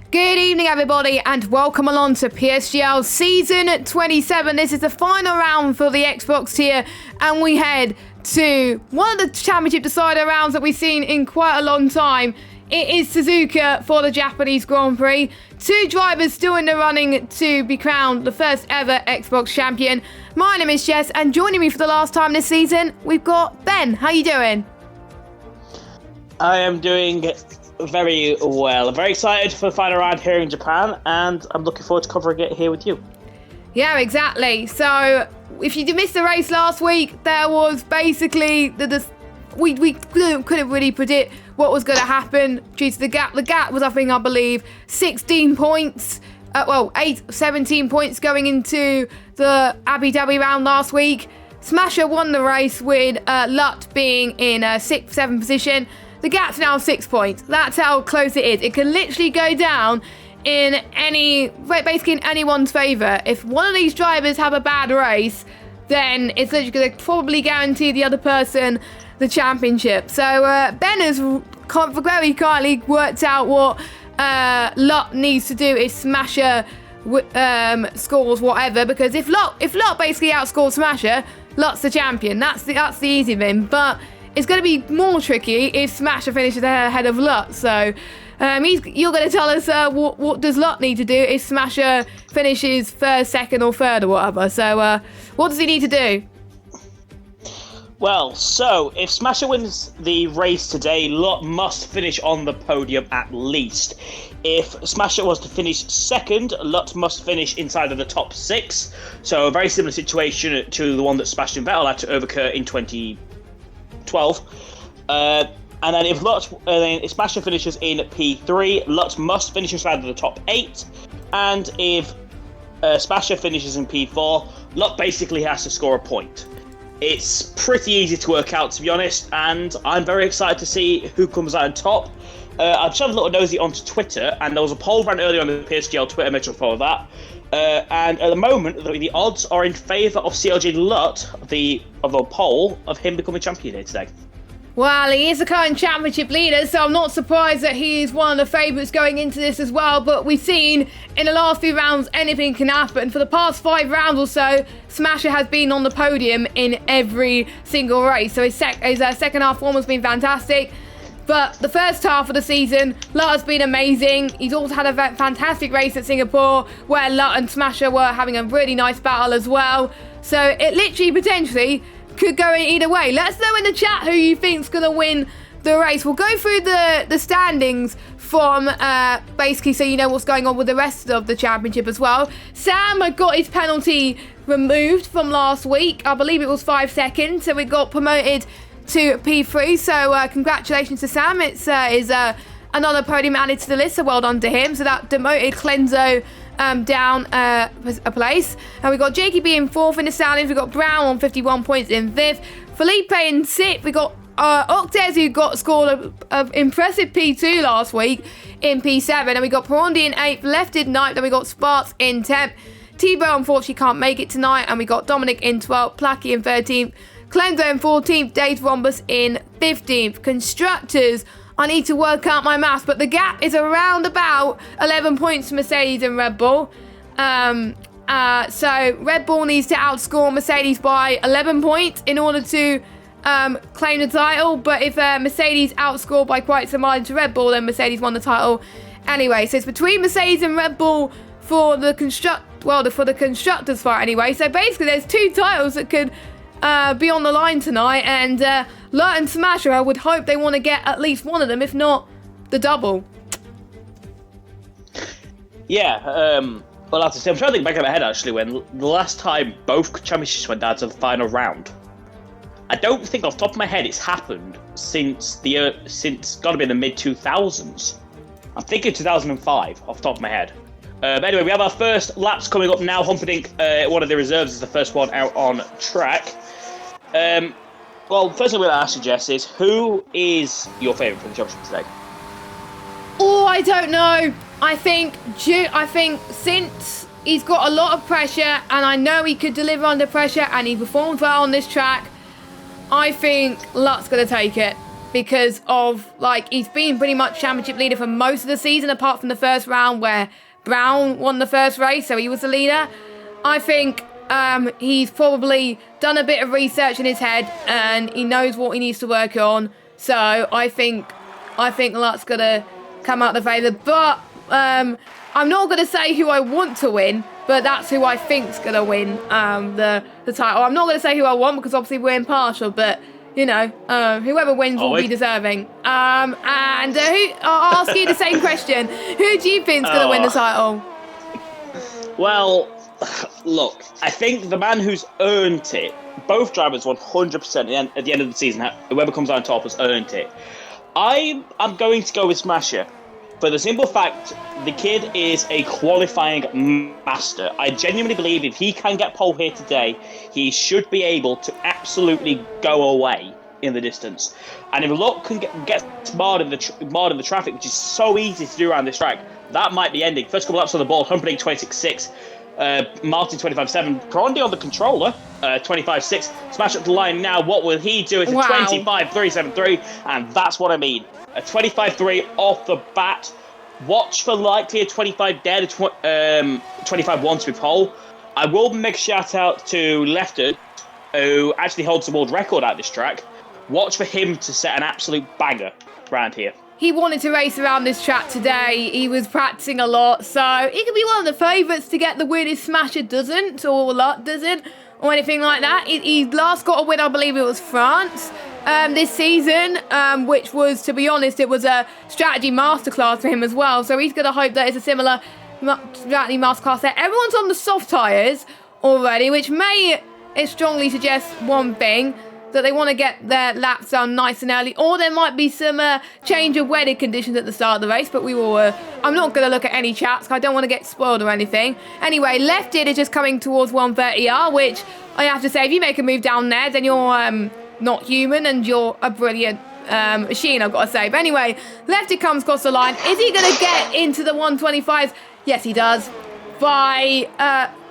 Good evening, everybody, and welcome along to PSGL Season 27. This is the final round for the Xbox tier, and we head to one of the championship decider rounds that we've seen in quite a long time. It is Suzuka for the Japanese Grand Prix. Two drivers still in the running to be crowned the first ever Xbox champion. My name is Jess, and joining me for the last time this season, we've got Ben. How you doing? I am doing very well. I'm very excited for the final round here in Japan, and I'm looking forward to covering it here with you. Yeah, exactly. So, if you missed the race last week, there was basically we couldn't really predict what was going to happen due to the gap. The gap was, I believe, 16 points. 17 points going into the Abu Dhabi round last week. Smasher won the race with Lut being in 6th, 7th position. The gap's now 6 points. That's how close it is. It can literally go down in basically in anyone's favour. If one of these drivers have a bad race, then it's literally going to probably guarantee the other person the championship. So Ben has very kindly worked out what Lot needs to do if Smasher scores whatever, because if Lot basically outscores Smasher, Lot's the champion. That's the easy thing. But it's going to be more tricky if Smasher finishes ahead of Lot. So you're going to tell us what does Lot need to do if Smasher finishes first, second, or third, or whatever. So what does he need to do? Well, so if Smasher wins the race today, Lot must finish on the podium at least. If Smasher was to finish second, Lot must finish inside of the top 6. So a very similar situation to the one that Sebastian Vettel had to overcome in 2012. And then if Smasher finishes in P3, Lot must finish inside of the top 8. And if Smasher finishes in P4, Lot basically has to score a point. It's pretty easy to work out, to be honest, and I'm very excited to see who comes out on top. I've just had a little nosy onto Twitter, and there was a poll ran earlier on the PSGL Twitter, make sure to follow that. And at the moment, the odds are in favour of CLJ Lut, of the poll, of him becoming champion here today. Well, he is the current championship leader, so I'm not surprised that he is one of the favourites going into this as well. But we've seen in the last few rounds, anything can happen. For the past 5 rounds or so, Smasher has been on the podium in every single race. So his second half form has been fantastic. But the first half of the season, Lut has been amazing. He's also had a fantastic race at Singapore, where Lut and Smasher were having a really nice battle as well. So it literally, potentially, could go in either way. Let us know in the chat who you think's going to win the race. We'll go through the standings from basically so you know what's going on with the rest of the championship as well. Sam had got his penalty removed from last week. I believe it was 5 seconds, so we got promoted to P3. So congratulations to Sam. It's another podium added to the list, so well done to him. So that demoted Clenzo down a place. And we got Jakey B in 4th in the standings. We got Brown on 51 points in 5th. Felipe in 6th. We got Octez, who scored an impressive P2 last week in P7. And we got Perondi in 8th, Left in 9th. Then we got Sparks in 10th. Tebow unfortunately can't make it tonight. And we got Dominic in 12th, Placky in 13th, Clenzo in 14th, Dave Rhombus in 15th. Constructors, I need to work out my maths, but the gap is around about 11 points to Mercedes and Red Bull. So Red Bull needs to outscore Mercedes by 11 points in order to claim the title. But if Mercedes outscored by quite some margin to Red Bull, then Mercedes won the title anyway. So it's between Mercedes and Red Bull for the constructors fight anyway. So basically, there's 2 titles that could be on the line tonight, and Lut and Smasher, I would hope they want to get at least one of them, if not the double. Yeah, well, I have to say, I'm trying to think back in my head actually when the last time both championships went down to the final round. I don't think off the top of my head it's happened since gotta be in the mid 2000s. I'm thinking 2005 off the top of my head. But anyway, we have our first laps coming up now. Humperdinck, one of the reserves, is the first one out on track. Well, first thing I'm going to ask you, Jess, is who is your favourite for the championship today? Oh, I don't know. I think since he's got a lot of pressure, and I know he could deliver under pressure, and he performed well on this track, I think Lut's going to take it. because of, like, he's been pretty much championship leader for most of the season, apart from the first round where Brown won the first race, so he was the leader. I think he's probably done a bit of research in his head and he knows what he needs to work on. So I think Lutt's gonna come out the favour. But I'm not gonna say who I want to win, but that's who I think's gonna win the title. I'm not gonna say who I want because obviously we're impartial, but you know, whoever wins will be deserving. I'll ask you the same question. Who do you think's gonna win the title? Well, look, I think the man who's earned it, both drivers 100% at the end of the season, whoever comes on top has earned it. I'm going to go with Smasher. For the simple fact, the kid is a qualifying master. I genuinely believe if he can get pole here today, he should be able to absolutely go away in the distance. And if Lutt can get marred in the traffic, which is so easy to do around this track, that might be ending. First couple laps on the ball, Humperdinck 26.6. Martin 25.7, Prondi on the controller 25.6. Smash up the line now. What will he do? It's a 25.373, and that's what I mean. A 25.3 off the bat. Watch for likely a 25 dead, a 25.1 to be pole. I will make a shout out to Lefted, who actually holds the world record at this track. Watch for him to set an absolute banger around here. He wanted to race around this track today. He was practicing a lot, so he could be one of the favourites to get the win if Smasher doesn't, or Lutt doesn't, or anything like that. He last got a win, I believe it was France, this season, which was, to be honest, it was a strategy masterclass for him as well. So he's going to hope that it's a similar strategy masterclass there. Everyone's on the soft tyres already, which may strongly suggest one thing, that they want to get their laps done nice and early, or there might be some change of weather conditions at the start of the race, but we will, I'm not going to look at any chats, I don't want to get spoiled or anything. Anyway, Lefted is just coming towards 130R, which I have to say, if you make a move down there, then you're not human, and you're a brilliant machine, I've got to say. But anyway, Lefted comes across the line. Is he going to get into the 125s? Yes, he does. By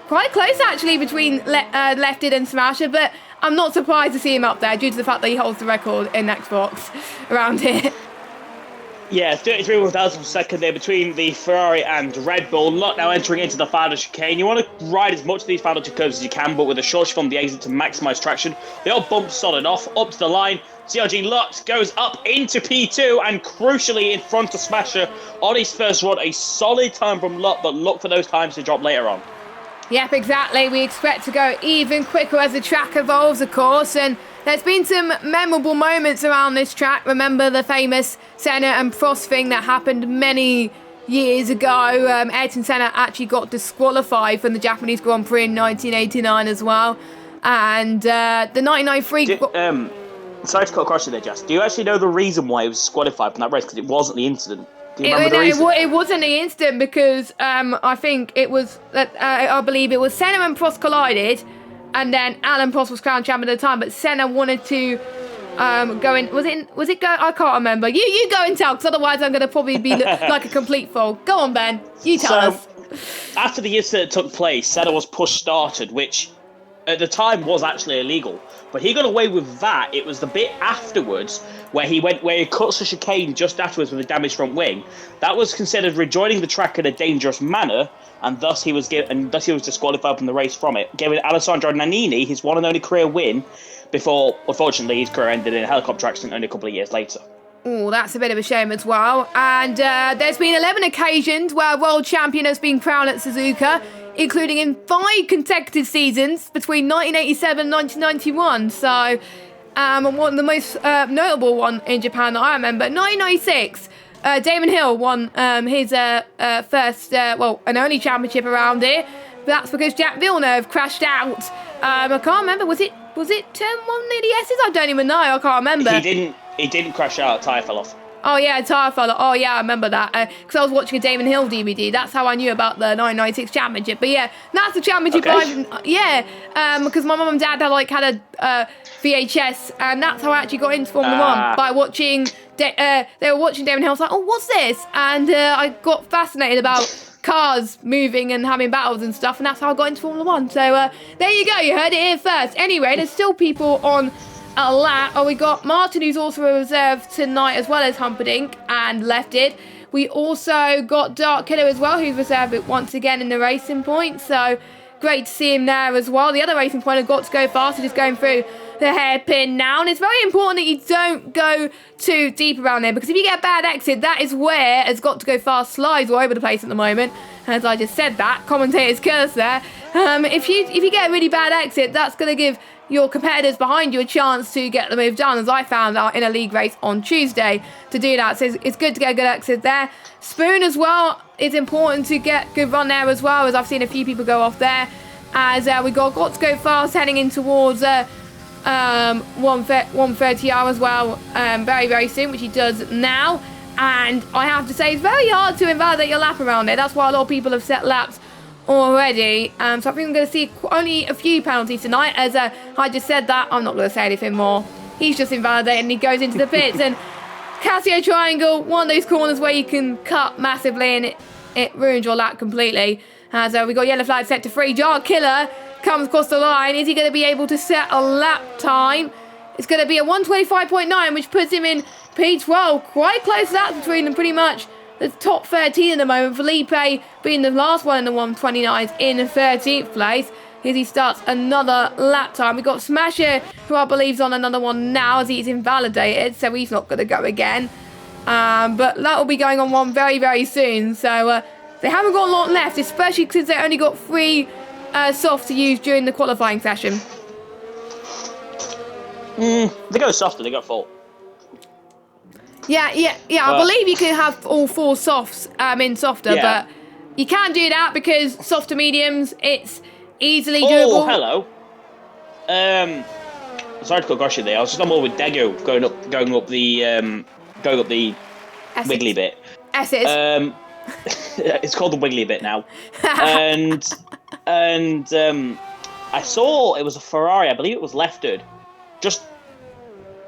quite close, actually, between Lefted and Smasher, but I'm not surprised to see him up there due to the fact that he holds the record in Xbox around here. Yeah, 33 second there between the Ferrari and Red Bull. Not now entering into the final chicane. You want to ride as much of these final curves as you can, but with a short from the exit to maximise traction. The old bump solid off, up to the line. CRG Lutt goes up into P2 and crucially in front of Smasher on his first run. A solid time from Lutt, but look for those times to drop later on. Yep, exactly. We expect to go even quicker as the track evolves, of course, and there's been some memorable moments around this track. Remember the famous Senna and Prost thing that happened many years ago. Ayrton Senna actually got disqualified from the Japanese Grand Prix in 1989 as well. And the 1993... Sorry to cut across you there, Jess. Do you actually know the reason why he was disqualified from that race? Because it wasn't the incident. Do you remember the reason? It wasn't the incident because I think it was... I believe it was Senna and Prost collided, and then Alan Prost was crowned champion at the time, but Senna wanted to go in... Was it go... I can't remember. You go and tell, because otherwise I'm going to probably be like a complete fool. Go on, Ben. You tell us. After the incident took place, Senna was push-started, which at the time was actually illegal. But he got away with that. It was the bit afterwards where he cuts the chicane just afterwards with a damaged front wing. That was considered rejoining the track in a dangerous manner, and thus he was disqualified from the race from it, giving Alessandro Nannini his one and only career win before, unfortunately, his career ended in a helicopter accident only a couple of years later. Oh, that's a bit of a shame as well. And there's been 11 occasions where a world champion has been crowned at Suzuka, including in 5 consecutive seasons between 1987 and 1991. So, one of the most notable one in Japan that I remember, 1996, Damon Hill won his first, and only championship around here. But that's because Jack Villeneuve crashed out. I can't remember. Was it turn 1 near the S's? I don't even know. I can't remember. He didn't crash out. A tyre fell off. Oh, yeah, a tyre fell off. Oh, yeah, I remember that. Because I was watching a Damon Hill DVD. That's how I knew about the 1996 championship. But, yeah, that's the championship. Okay. Because my mum and dad had a VHS, and that's how I actually got into Formula 1, by watching... they were watching Damon Hill. I was like, oh, what's this? And I got fascinated about cars moving and having battles and stuff, and that's how I got into Formula 1. So, there you go. You heard it here first. Anyway, there's still people on a lap. Oh, we got Martin, who's also a reserve tonight, as well as Humperdinck and Lefted. We also got Dark Killer as well, who's reserved once again in the Racing Point. So great to see him there as well. The other Racing Point have got to go faster, just going through the hairpin now. And it's very important that you don't go too deep around there, because if you get a bad exit, that is where it's got to go fast slides all over the place at the moment. As I just said that, commentators kill us there. If you get a really bad exit, that's going to give your competitors behind you a chance to get the move done, as I found out in a league race on Tuesday to do that. So it's good to get a good exit there. Spoon as well, it's important to get good run there as well, as I've seen a few people go off there. As we got to go fast heading in towards 130 hour as well, very, very soon, which he does now. And I have to say, it's very hard to invalidate your lap around there. That's why a lot of people have set laps already. So I think I'm going to see only a few penalties tonight. As I just said that, I'm not going to say anything more. He's just invalidated and he goes into the pits. And Casio Triangle, one of those corners where you can cut massively and it ruins your lap completely. As we got yellow flag set to 3. Dark Killer comes across the line. Is he going to be able to set a lap time? It's going to be a 125.9, which puts him in P12. Quite close laps between them, pretty much. The top 13 at the moment. Felipe being the last one in the 129s in 13th place. As he starts another lap time. We've got Smasher, who I believe is on another one now, as he's invalidated, so he's not going to go again. But that will be going on one very, very soon. So they haven't got a lot left, especially since they only got 3 softs to use during the qualifying session. They go softer, they got full. Yeah. I believe you can have all 4 softs in softer, but you can't do that because softer mediums, it's easily doable. Oh, hello. Sorry to cut across you there. I was just on board with Dego going up the Essex. wiggly bit. Essex. It's called the wiggly bit now. and I saw it was a Ferrari. I believe it was lefted. Just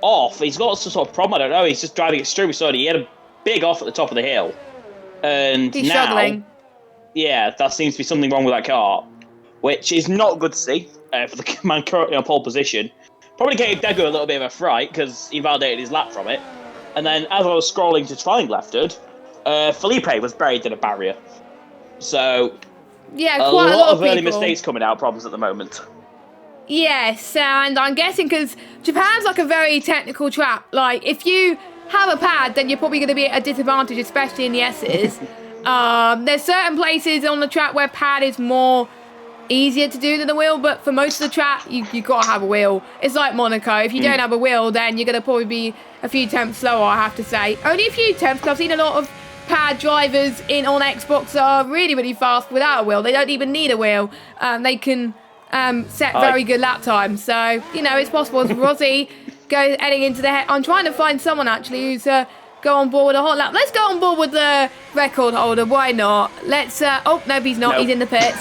off. He's got some sort of problem. I don't know. He's just driving extremely slowly. He had a big off at the top of the hill, and he's now, struggling. Yeah, that seems to be something wrong with that car, which is not good to see for the man currently on pole position. Probably gave Dego a little bit of a fright because he validated his lap from it. And then as I was scrolling to try and lefted, Felipe was buried in a barrier. So yeah, a quite lot of of early people. mistakes coming out, problems at the moment. Yes, and I'm guessing because Japan's like a very technical track. Like, if you have a pad, then you're probably going to be at a disadvantage, especially in the S's. There's certain places on the track where pad is more easier to do than the wheel, but for most of the track, you got to have a wheel. It's like Monaco. If you don't have a wheel, then you're going to probably be a few tenths slower, I have to say. Only a few tenths, because I've seen a lot of pad drivers on Xbox are really, really fast without a wheel. They don't even need a wheel. They can set very good lap times. So, it's possible. As Rossi goes heading into the head. I'm trying to find someone, actually, who's go on board with a hot lap. Let's go on board with the record holder. Why not? Let's... oh, no, he's not. No. He's in the pits.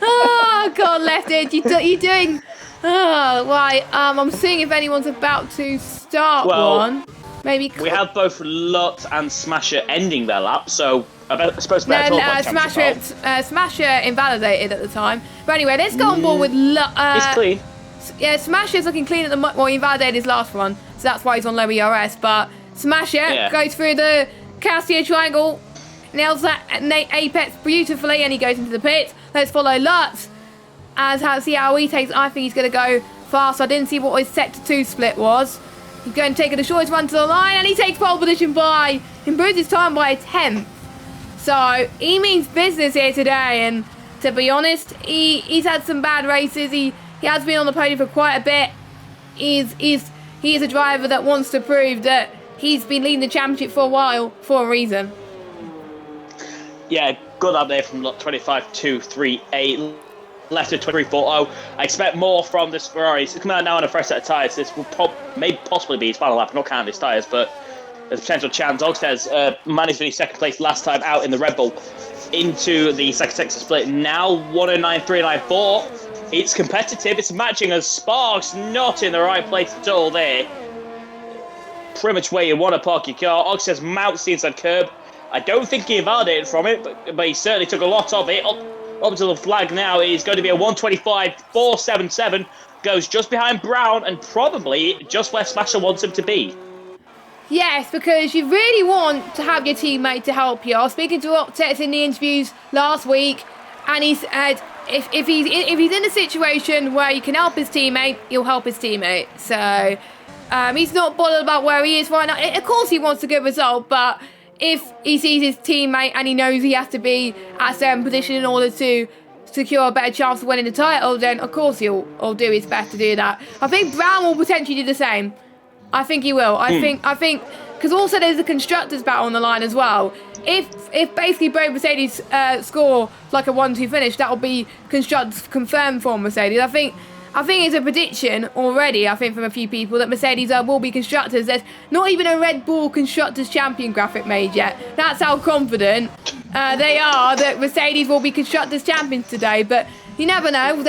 Oh, God, Lefted. You're doing... Oh, right. I'm seeing if anyone's about to start one. Maybe... We have both Lot and Smasher ending their lap, so I suppose better talk about Smasher invalidated at the time. But anyway, let's go on board with... it's clean. Yeah, Smasher's looking clean at the moment. Well, he invalidated his last one, so that's why he's on low ERS. But Smasher goes through the Casio Triangle, nails that apex beautifully, and he goes into the pit. Let's follow Lutz. See how he takes. I think he's going to go fast. I didn't see what his set to 2 split was. He's going to take the shortest run to the line, and he takes pole position improves his time by a 10th. So he means business here today, and to be honest, he's had some bad races. He has been on the podium for quite a bit. He is a driver that wants to prove that he's been leading the championship for a while for a reason. Yeah, good update from 25.238. Left at 23.40. I expect more from this Ferrari. It's coming out now on a fresh set of tyres. This will may possibly be his final lap. I'm not counting his tyres, but there's a potential chance. Ogstez managed to be second place last time out in the Red Bull into the second sector split. Now 109.394. It's competitive. It's matching as Sparks not in the right place at all there. Pretty much where you want to park your car. Ogstez mounts the inside curb. I don't think he invalidated from it, but he certainly took a lot of it. up to the flag now. Is going to be a 125.477. Goes just behind Brown and probably just where Smasher wants him to be. Yes, because you really want to have your teammate to help you. I was speaking to Octet in the interviews last week, and he said if he's in a situation where he can help his teammate, he'll help his teammate. So he's not bothered about where he is right now. Of course, he wants a good result, but if he sees his teammate and he knows he has to be at a certain position in order to secure a better chance of winning the title, then of course he'll do his best to do that. I think Brown will potentially do the same. I think he will. I think because also there's a constructors battle on the line as well. If basically both Mercedes score like a 1-2 finish, that will be constructors confirmed for Mercedes. I think it's a prediction already. I think from a few people that Mercedes will be constructors. There's not even a Red Bull constructors champion graphic made yet. That's how confident they are that Mercedes will be constructors champions today. But you never know.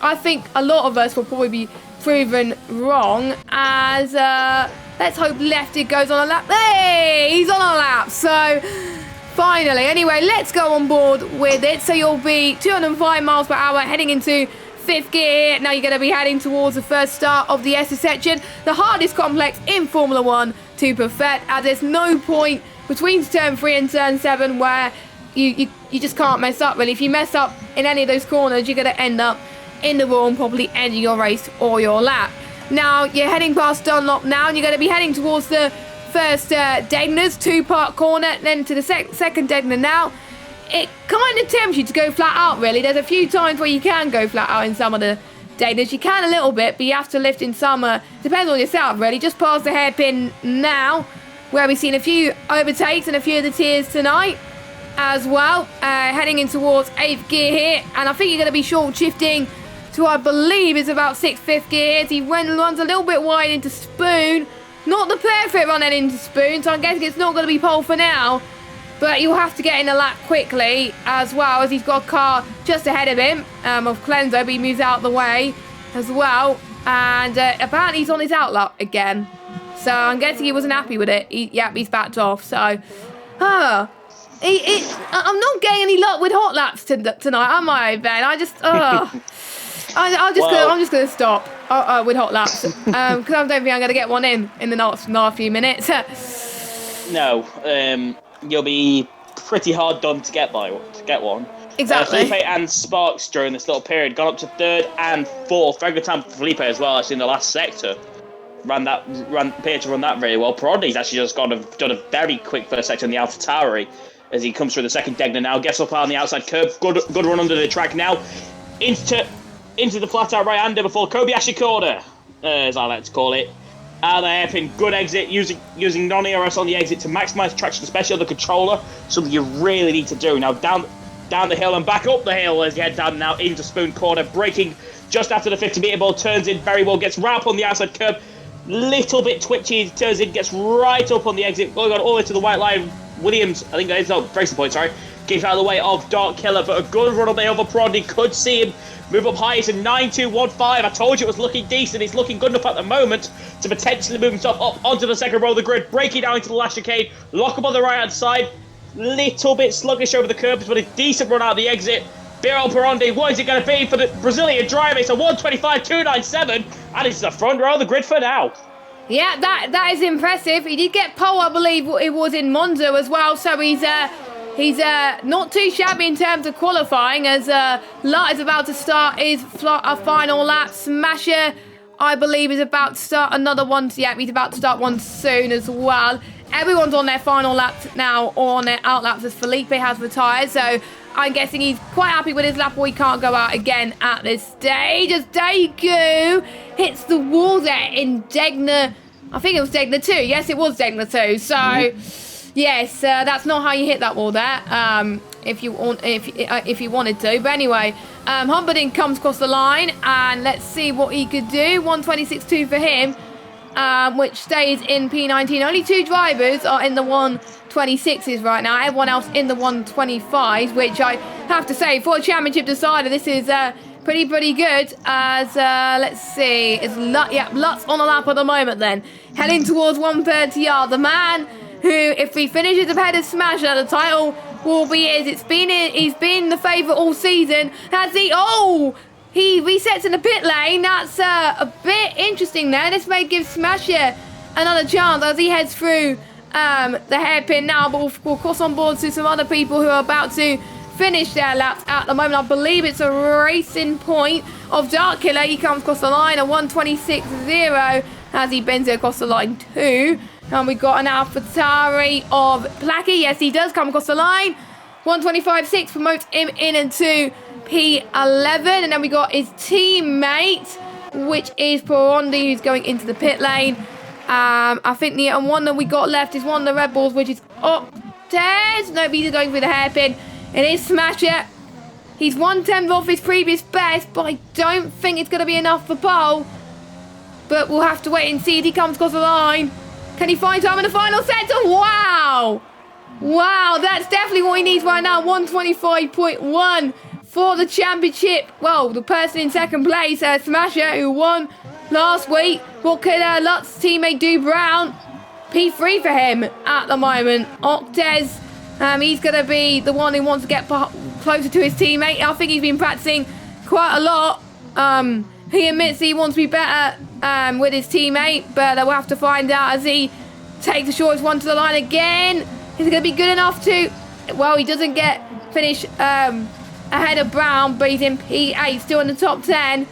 I think a lot of us will probably be proven wrong, as let's hope Lefty goes on a lap. Hey, he's on a lap. So finally, anyway, let's go on board with it. So you'll be 205 miles per hour heading into 5th gear. Now you're going to be heading towards the first start of the S section, the hardest complex in Formula 1 to perfect, as there's no point between turn 3 and turn 7 where you just can't mess up, really. If you mess up in any of those corners, you're going to end up in the wall and probably ending your race or your lap. Now you're heading past Dunlop now, and you're going to be heading towards the first Degner's 2-part corner, then to the second Degner now. It kind of tempts you to go flat out, really. There's a few times where you can go flat out in some of the Degners. You can a little bit, but you have to lift in some. Depends on yourself, really. Just past the hairpin now, where we've seen a few overtakes and a few of the tiers tonight as well. Heading in towards 8th gear here, and I think you're going to be short shifting to, I believe, is about 6th, 5th gear. He runs a little bit wide into Spoon. Not the perfect run into Spoon, so I'm guessing it's not going to be pole for now. But you'll have to get in the lap quickly, as well, as he's got a car just ahead of him, of Clenzo, but he moves out of the way as well. And apparently he's on his outlap again. So I'm guessing he wasn't happy with it. He's backed off. So, I'm not getting any luck with hot laps tonight, am I, Ben? I'm just gonna stop with hot laps because I don't think I'm gonna get one in the next few minutes. No, you'll be pretty hard done to get one. Exactly. Felipe and Sparks during this little period got up to 3rd and 4th. Very good time for Felipe as well. Actually, in the last sector, appeared to run that very well. Parodni's actually just done a very quick first sector in the AlphaTauri as he comes through the second Degner now. Gets up on the outside curb. Good run under the track now. Into the flat-out right-hander before Kobayashi corner, as I like to call it. Out of the hairpin, good exit, using non-ERS on the exit to maximise traction, especially on the controller, something you really need to do. Now down the hill and back up the hill as you head down now into Spoon corner, braking just after the 50-metre ball, turns in very well, gets right up on the outside curb, little bit twitchy, turns in, gets right up on the exit, going on all the way to the white line. Williams, I think that is, no, Racing Point, sorry, gets out of the way of Dark Killer, but a good run up there over Parodny, could see him move up high. It's a 9.215. I told you it was looking decent. It's looking good enough at the moment to potentially move himself up onto the second row of the grid, breaking down into the last chicane, lock up on the right-hand side. Little bit sluggish over the curbs, but a decent run out of the exit. Biro Parodny, what is it going to be for the Brazilian driver? It's a 125.297, and it's the front row of the grid for now. Yeah, that is impressive. He did get pole, I believe it was in Monza as well, so he's not too shabby in terms of qualifying, as Lut is about to start his final lap. Smasher, I believe, is about to start another one. Yeah, he's about to start one soon as well. Everyone's on their final laps now, or on their out laps, as Felipe has retired. So I'm guessing he's quite happy with his lap, or he can't go out again at this stage. As Daegu hits the wall there in Degner. I think it was Degner 2. Yes, it was Degner 2. So... Yes, that's not how you hit that wall there. If you wanted to, but anyway, Humperdinck comes across the line, and let's see what he could do. 126.2 for him, which stays in P19. Only 2 drivers are in the 126s right now. Everyone else in the 125s, which I have to say, for a championship decider, this is pretty good. As let's see, it's Lutz on the lap at the moment. Then heading towards 130 yard. The man who, if he finishes ahead of Smasher, the title will be his. He's been the favourite all season. Has he? Oh, he resets in the pit lane. That's a bit interesting there. This may give Smasher another chance as he heads through the hairpin now, but we'll cross on board to some other people who are about to finish their laps at the moment. I believe it's a racing point of Dark Killer. He comes across the line at 1:26.0 as he bends it across the line too. And we've got an AlphaTauri of Placky. Yes, he does come across the line. 1:25.6 promotes him in into P11. And then we got his teammate, which is Porondi, who's going into the pit lane. I think the one that we got left is one of the Red Bulls, which is Octez. No, he's going through the hairpin. It is Smasher. He's 1/10 off his previous best, but I don't think it's going to be enough for pole. But we'll have to wait and see if he comes across the line. Can he find time in the final sector? Wow! Wow, that's definitely what he needs right now. 1:25.1 for the championship. Well, the person in second place, Smasher, who won last week. What could Lut's teammate do? Brown? P3 for him at the moment. Octez, he's going to be the one who wants to get closer to his teammate. I think he's been practicing quite a lot. He admits he wants to be better with his teammate, but we'll have to find out as he takes the shortest one to the line again. Is it going to be good enough to... Well, he doesn't get finished ahead of Brown, but he's in P8, still in the top 10.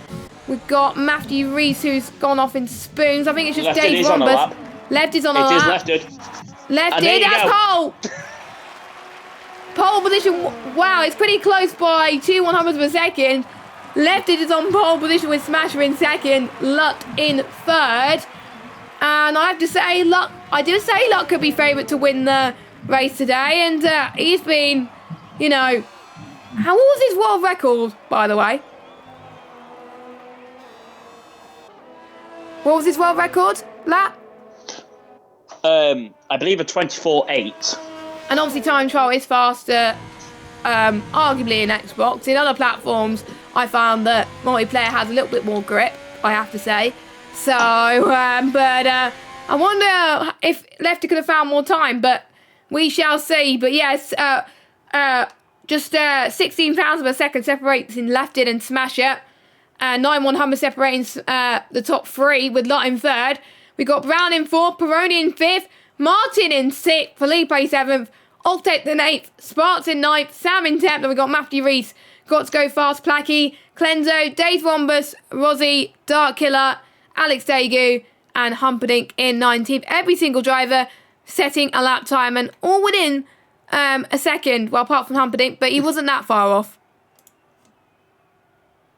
We've got Matthew Reese, who's gone off in spoons. I think it's just Dave Rombus. Left is on a lap. It is lefted. Lefted, that's pole. Pole position, wow, it's pretty close by 2/100ths of a second. Lefted is on pole position with Smasher in second, Luck in third. And I have to say, Luck could be favourite to win the race today. And he's been, you know... What was his world record, by the way? What was his world record, lap? I believe a 24.8. And obviously time trial is faster, arguably in Xbox. In other platforms, I found that multiplayer has a little bit more grip, I have to say. So, I wonder if Lefty could have found more time, but we shall see. But yes, just 16 pounds per second separates in Lefted and Smasher. 9/100 separating the top three with Lot in third. We got Brown in fourth, Peroni in fifth, Martin in sixth, Felipe 7th, Octet in 8th, Sparks in 9th, Sam in 10th, and we got Matthew Reese, Got to Go Fast, Placky, Clenzo, Dave Rombus, Rozzy, Dark Killer, Alex Dagu, and Humperdinck in 19th. Every single driver setting a lap time and all within a second, well, apart from Humperdinck, but he wasn't that far off.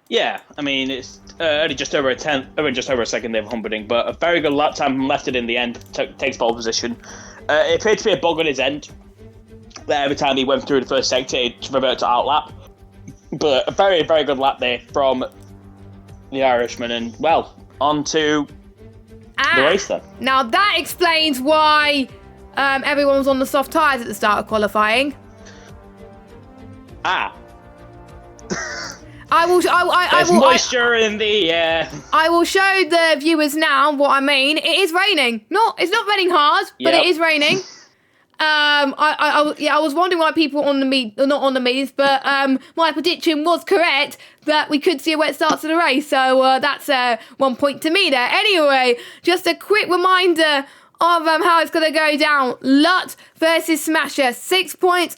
Yeah, I mean, it's only just over a second there for Humperdinck, but a very good lap time left it in the end, takes pole position. It appeared to be a bug on his end. Every time he went through the first sector, it reverted to outlap. But a very, very good lap there from the Irishman, and, well, on to the race then. Now that explains why everyone was on the soft tyres at the start of qualifying. There's moisture in the air. I will show the viewers now what I mean. It is raining. It's not raining hard, but it is raining. I was wondering why people not on the meetings, but my prediction was correct that we could see a wet start to the race. So that's 1 point to me there. Anyway, just a quick reminder of how it's going to go down. Lut versus Smasher. 6 points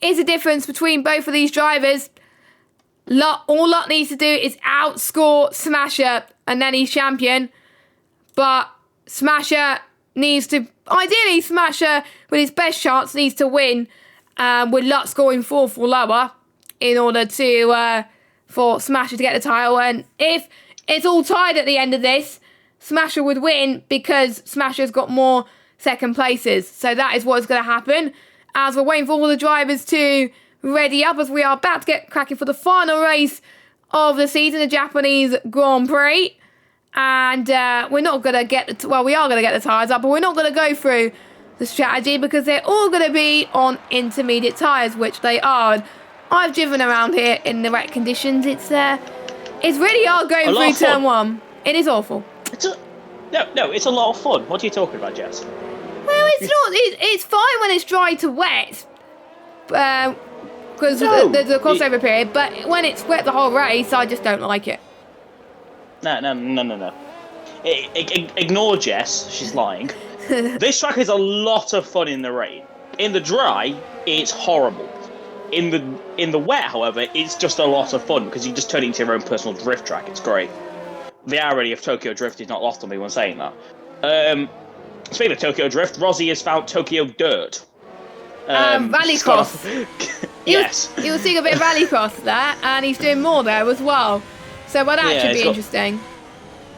is the difference between both of these drivers. All Lut needs to do is outscore Smasher, and then he's champion. But Smasher needs to, ideally Smasher with his best chance needs to win, with Lut scoring 4th or lower in order to for Smasher to get the title. And if it's all tied at the end of this, Smasher would win because Smasher's got more second places. So that is what's going to happen as we're waiting for all the drivers to ready up, as we are about to get cracking for the final race of the season, the Japanese Grand Prix. And we're not going to get we are going to get the tyres up, but we're not going to go through the strategy because they're all going to be on intermediate tyres, which they are. I've driven around here in the wet conditions. It's really hard going through turn 1. It is awful. It's a lot of fun. What are you talking about, Jess? Well, it's not. It's fine when it's dry to wet, because there's a crossover period. But when it's wet the whole race, I just don't like it. No. Ignore Jess. She's lying. This track is a lot of fun in the rain. In the dry, it's horrible. In the wet, however, it's just a lot of fun because you just turn it into your own personal drift track. It's great. The irony of Tokyo Drift is not lost on me when saying that. Speaking of Tokyo Drift, Rosie has found Tokyo Dirt. Rallycross. Yes. He was seeing a bit of Rallycross there, and he's doing more there as well. So that should be interesting.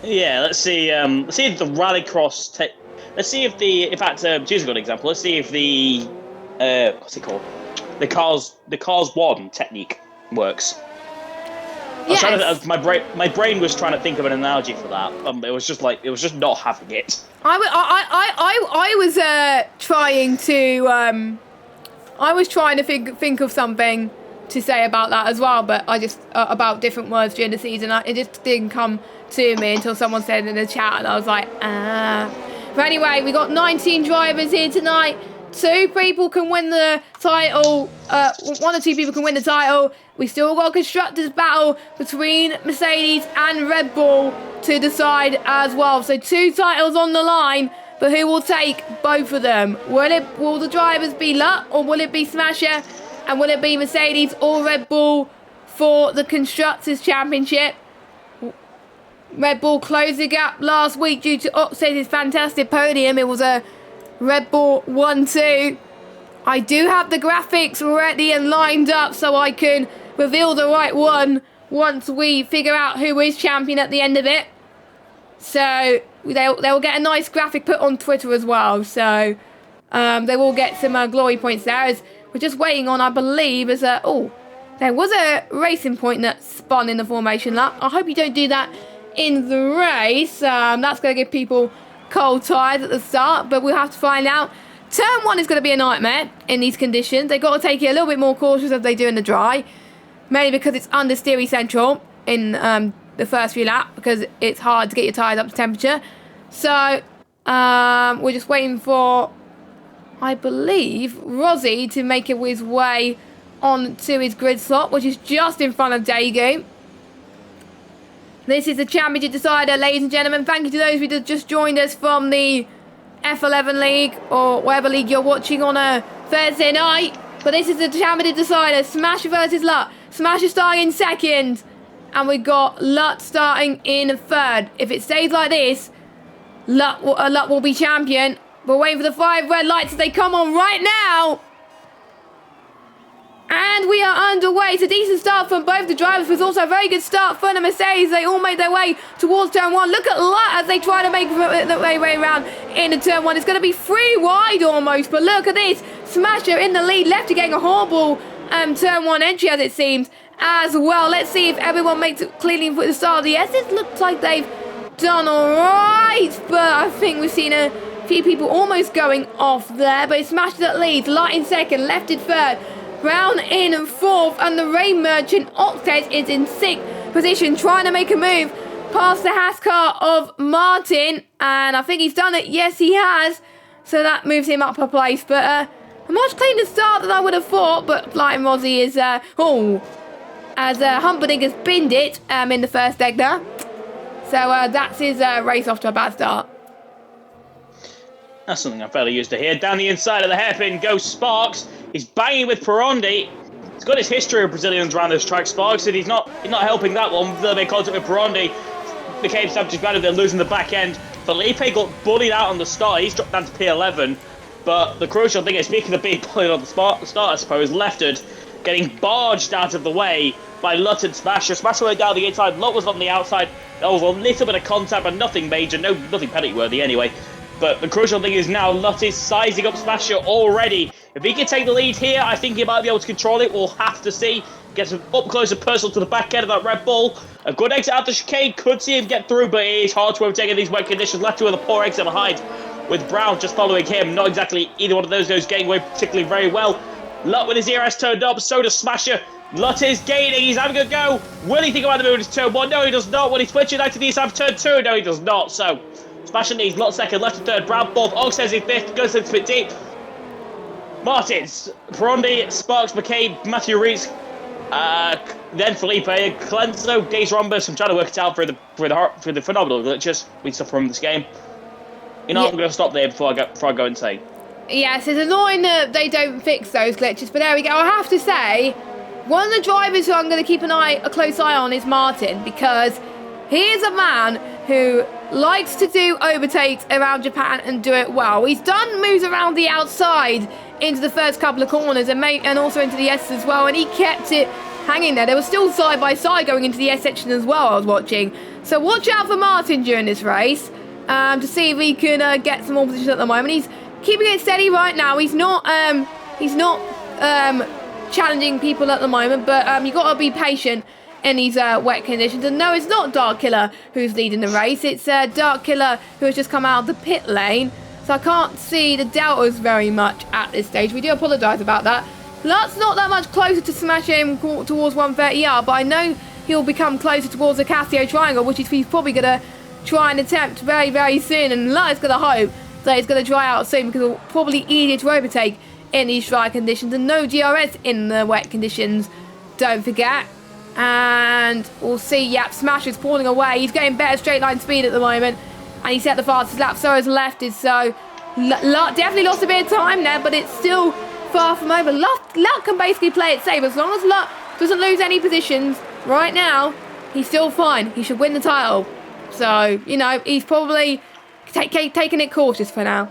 Yeah, let's see. Let's see if the Rallycross. Let's see if in fact, choose a good example. Let's see if the what's it called? The Cars 1 technique works. Yes. My brain was trying to think of an analogy for that. It was just not having it. I was trying to think of something to say about that as well, but I just about different words during the season. It just didn't come to me until someone said it in the chat, and I was like, ah. But anyway, we got 19 drivers here tonight. 2 people can win the title. 1 or 2 people can win the title. We still got a constructors battle between Mercedes and Red Bull to decide as well. So 2 titles on the line, but who will take both of them? Will the drivers be Lutt, or will it be Smasher? And will it be Mercedes or Red Bull for the Constructors' Championship? Red Bull closed the gap last week due to Oxtade's fantastic podium. It was a Red Bull 1-2. I do have the graphics ready and lined up so I can reveal the right one once we figure out who is champion at the end of it. So they'll get a nice graphic put on Twitter as well. So they will get some glory points there. As we're just waiting on, I believe, there was a racing point that spun in the formation lap. I hope you don't do that in the race. That's going to give people cold tires at the start, but we'll have to find out. Turn 1 is going to be a nightmare in these conditions. They've got to take it a little bit more cautious as they do in the dry, mainly because it's understeery central in the first few laps, because it's hard to get your tyres up to temperature. So we're just waiting for, I believe, Rosie to make his way on to his grid slot, which is just in front of Daegu. This is the championship decider, ladies and gentlemen. Thank you to those of you that just joined us from the F11 League, or whatever league you're watching on a Thursday night. But this is the championship decider, Smasher versus Lutt. Smasher starting in second, and we've got Lutt starting in third. If it stays like this, Lutt will be champion. We're waiting for the 5 red lights as they come on right now. And we are underway. It's a decent start from both the drivers, but it's also a very good start for the Mercedes. They all made their way towards turn 1. Look at Lutt as they try to make their way around into turn 1. It's going to be 3 wide almost, but look at this. Smasher in the lead. Lefty getting a horrible turn 1 entry, as it seems, as well. Let's see if everyone makes it cleanly for the start of the S. It looks like they've done all right, but I think we've seen a few people almost going off there. But it's Smasher that leads. Lutt in second, left in third. Brown in 4th, and the Rain Merchant Octet is in 6th position, trying to make a move past the Haas car of Martin, and I think he's done it. Yes, he has. So that moves him up a place, but a much cleaner start than I would have thought. But Light and Rosie is as Humperdinck has binned it in the first leg there. So that's his race off to a bad start. That's something I'm fairly used to here. Down the inside of the hairpin goes Sparks. He's banging with Perondi. He's got his history of Brazilians around this track, Sparks, and he's not helping that one. A little bit contact with Perondi. Became subject matter. They're losing the back end. Felipe got bullied out on the start. He's dropped down to P11. But the crucial thing is, speaking of being bullied on the start, I suppose, Leftard getting barged out of the way by Lutt and Smasher. Smasher went down the inside. Lutt was on the outside. There was a little bit of contact, but nothing major. Nothing penalty worthy anyway. But the crucial thing is now Lutt is sizing up Smasher already. If he can take the lead here, I think he might be able to control it. We'll have to see. Gets up close and personal to the back end of that Red Bull. A good exit out the chicane. Could see him get through, but it is hard to overtake in these wet conditions. Left with a poor exit behind, with Brown just following him. Not exactly either one of those guys getting away particularly very well. Lutt with his ERS turned up, so does Smasher. Lutt is gaining. He's having a go. Will he think about the move into turn 1? No, he does not. Will he switch it out to the inside of turn 2? No, he does not. So Smashing leads, Lot second, left and third, Brown fourth, Oxford in fifth, goes a bit deep. Martins, Perondi, Sparks, McCabe, Matthew Rees, then Felipe, Clenzo, Days Rombus. I'm trying to work it out for the phenomenal glitches we suffer from this game. You know, I'm going to stop there before I go insane. Yes, it's annoying that they don't fix those glitches, but there we go. I have to say, one of the drivers who I'm going to keep a close eye on is Martin, because he is a man who likes to do overtakes around Japan and do it well. He's done moves around the outside into the first couple of corners and also into the S as well, and he kept it hanging there. They were still side by side going into the S section as well, I was watching. So watch out for Martin during this race to see if he can get some more position at the moment. He's keeping it steady right now. He's not challenging people at the moment, but you've got to be patient in these wet conditions. And no, it's not Dark Killer who's leading the race. It's Dark Killer who has just come out of the pit lane. So I can't see the deltas very much at this stage. We do apologise about that. Lut's not that much closer to smashing towards 130R, but I know he'll become closer towards the Casio Triangle, which he's probably going to try and attempt very, very soon. And Lut's going to hope that it's going to dry out soon, because it'll probably easier to overtake in these dry conditions. And no GRS in the wet conditions, don't forget. And we'll see, yep, Smasher's pulling away. He's getting better straight line speed at the moment. And he set the fastest lap, so has left it. So Luck definitely lost a bit of time there, but it's still far from over. Luck can basically play it safe. As long as Luck doesn't lose any positions right now, he's still fine. He should win the title. So, you know, he's probably taking it cautious for now.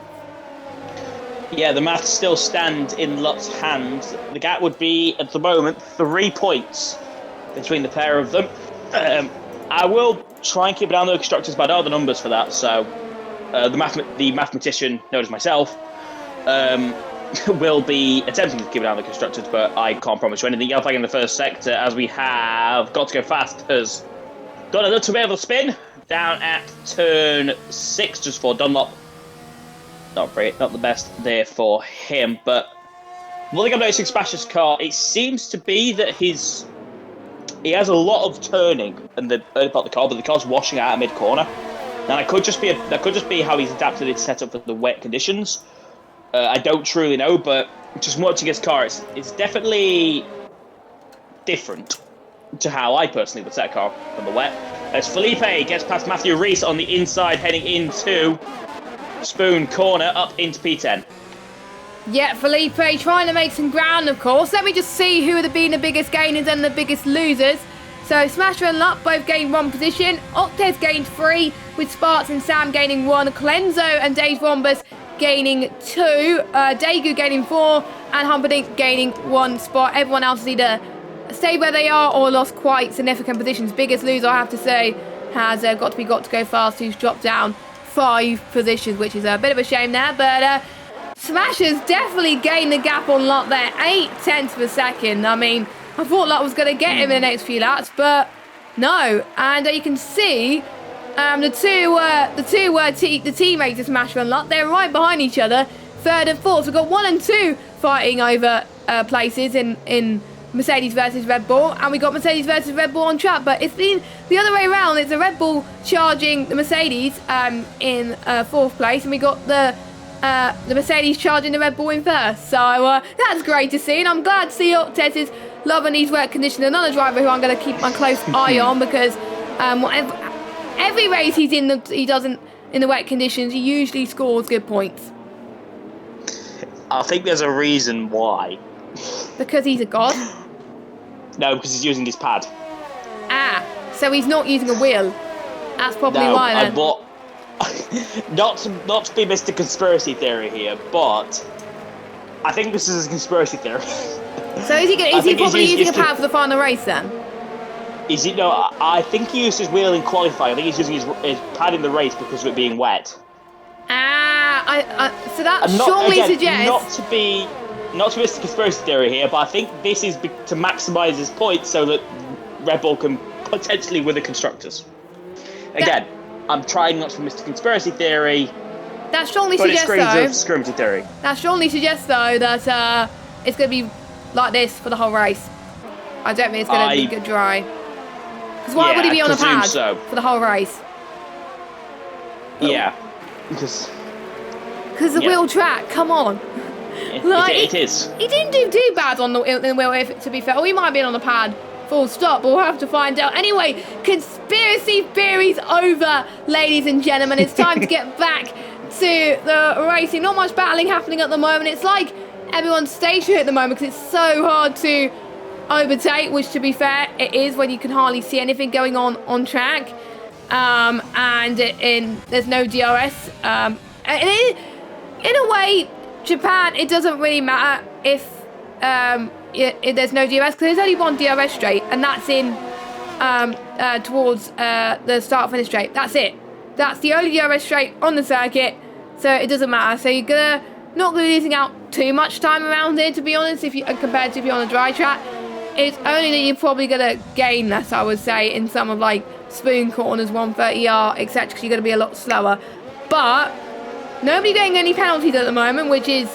Yeah, the maths still stand in Luck's hands. The gap would be, at the moment, 3 points between the pair of them. I will try and keep it down the constructors, but I don't have the numbers for that. So the mathematician, known as myself, will be attempting to keep it down the constructors, but I can't promise you anything. Yellow flag in the first sector, as we have Got to Go Fast has got a little bit of a spin down at turn 6 just for Dunlop. Not the best there for him, but one thing I'm noticing Smasher's car, it seems to be that he has a lot of turning in the early part of the car, but the car's washing out at mid-corner. Now, that could just be how he's adapted its setup for the wet conditions. I don't truly know, but just watching his car, it's definitely different to how I personally would set a car on the wet. As Felipe gets past Matthew Rees on the inside, heading into Spoon Corner, up into P10. Yeah, Felipe trying to make some ground, of course. Let me just see who have been the biggest gainers and the biggest losers. So Smasher and Luck both gained 1 position. Octez gained 3, with Sparks and Sam gaining 1. Clenzo and Dave Rombus gaining 2. Daegu gaining 4. And Humperdinck gaining 1 spot. Everyone else has either stayed where they are or lost quite significant positions. Biggest loser, I have to say, has Got to Go Fast, who's dropped down 5 positions, which is a bit of a shame there. But Smasher's definitely gained the gap on Luck there. 0.8 of a second. I mean, I thought Luck was going to get him in the next few laps, but no. And you can see the teammates of Smasher and Luck, they're right behind each other, 3rd and 4th. So we've got 1 and 2 fighting over places in Mercedes versus Red Bull, and we got Mercedes versus Red Bull on track. But it's been the other way around. It's the Red Bull charging the Mercedes in 4th place, and we got the Mercedes charging the Red Bull in 1st. So that's great to see, and I'm glad to see Octez is loving these wet conditions. Another driver who I'm going to keep my close eye on, because every race he does in the wet conditions, he usually scores good points. I think there's a reason why. Because he's a god? No, because he's using his pad. Ah, so he's not using a wheel. That's probably why then. Not to be Mr. Conspiracy Theory here, but I think this is a conspiracy theory. So is he probably using a pad for the final race then? Is he? No, I think he used his wheel in qualifying. I think he's using his pad in the race because of it being wet. So that strongly suggests... Not to be Mr. Conspiracy Theory here, but I think this is to maximise his points so that Red Bull can potentially win the Constructors. Again, I'm trying not to be Mr. Conspiracy Theory. That strongly suggests, though... Scrimsy Theory. That strongly suggests, though, that it's going to be like this for the whole race. I don't think it's going to be good dry. Because why would he be on a pad for the whole race? Yeah. Because the wheel track, come on. It is. He didn't do too bad on the wheel, to be fair. Or he might have been on the pad. Full stop. We'll have to find out. Anyway, conspiracy theories over, ladies and gentlemen. It's time to get back to the racing. Not much battling happening at the moment. It's like everyone's stationary at the moment because it's so hard to overtake, which, to be fair, it is when you can hardly see anything going on track. And there's no DRS. In a way, Japan, it doesn't really matter if there's no DRS, because there's only one DRS straight, and that's in towards the start-finish straight. That's it. That's the only DRS straight on the circuit, so it doesn't matter. So you're not going to be losing out too much time around here, to be honest, compared to if you're on a dry track. It's only that you're probably going to gain less, I would say, in some of like spoon corners, 130R, etc., because you're going to be a lot slower. But nobody getting any penalties at the moment, which is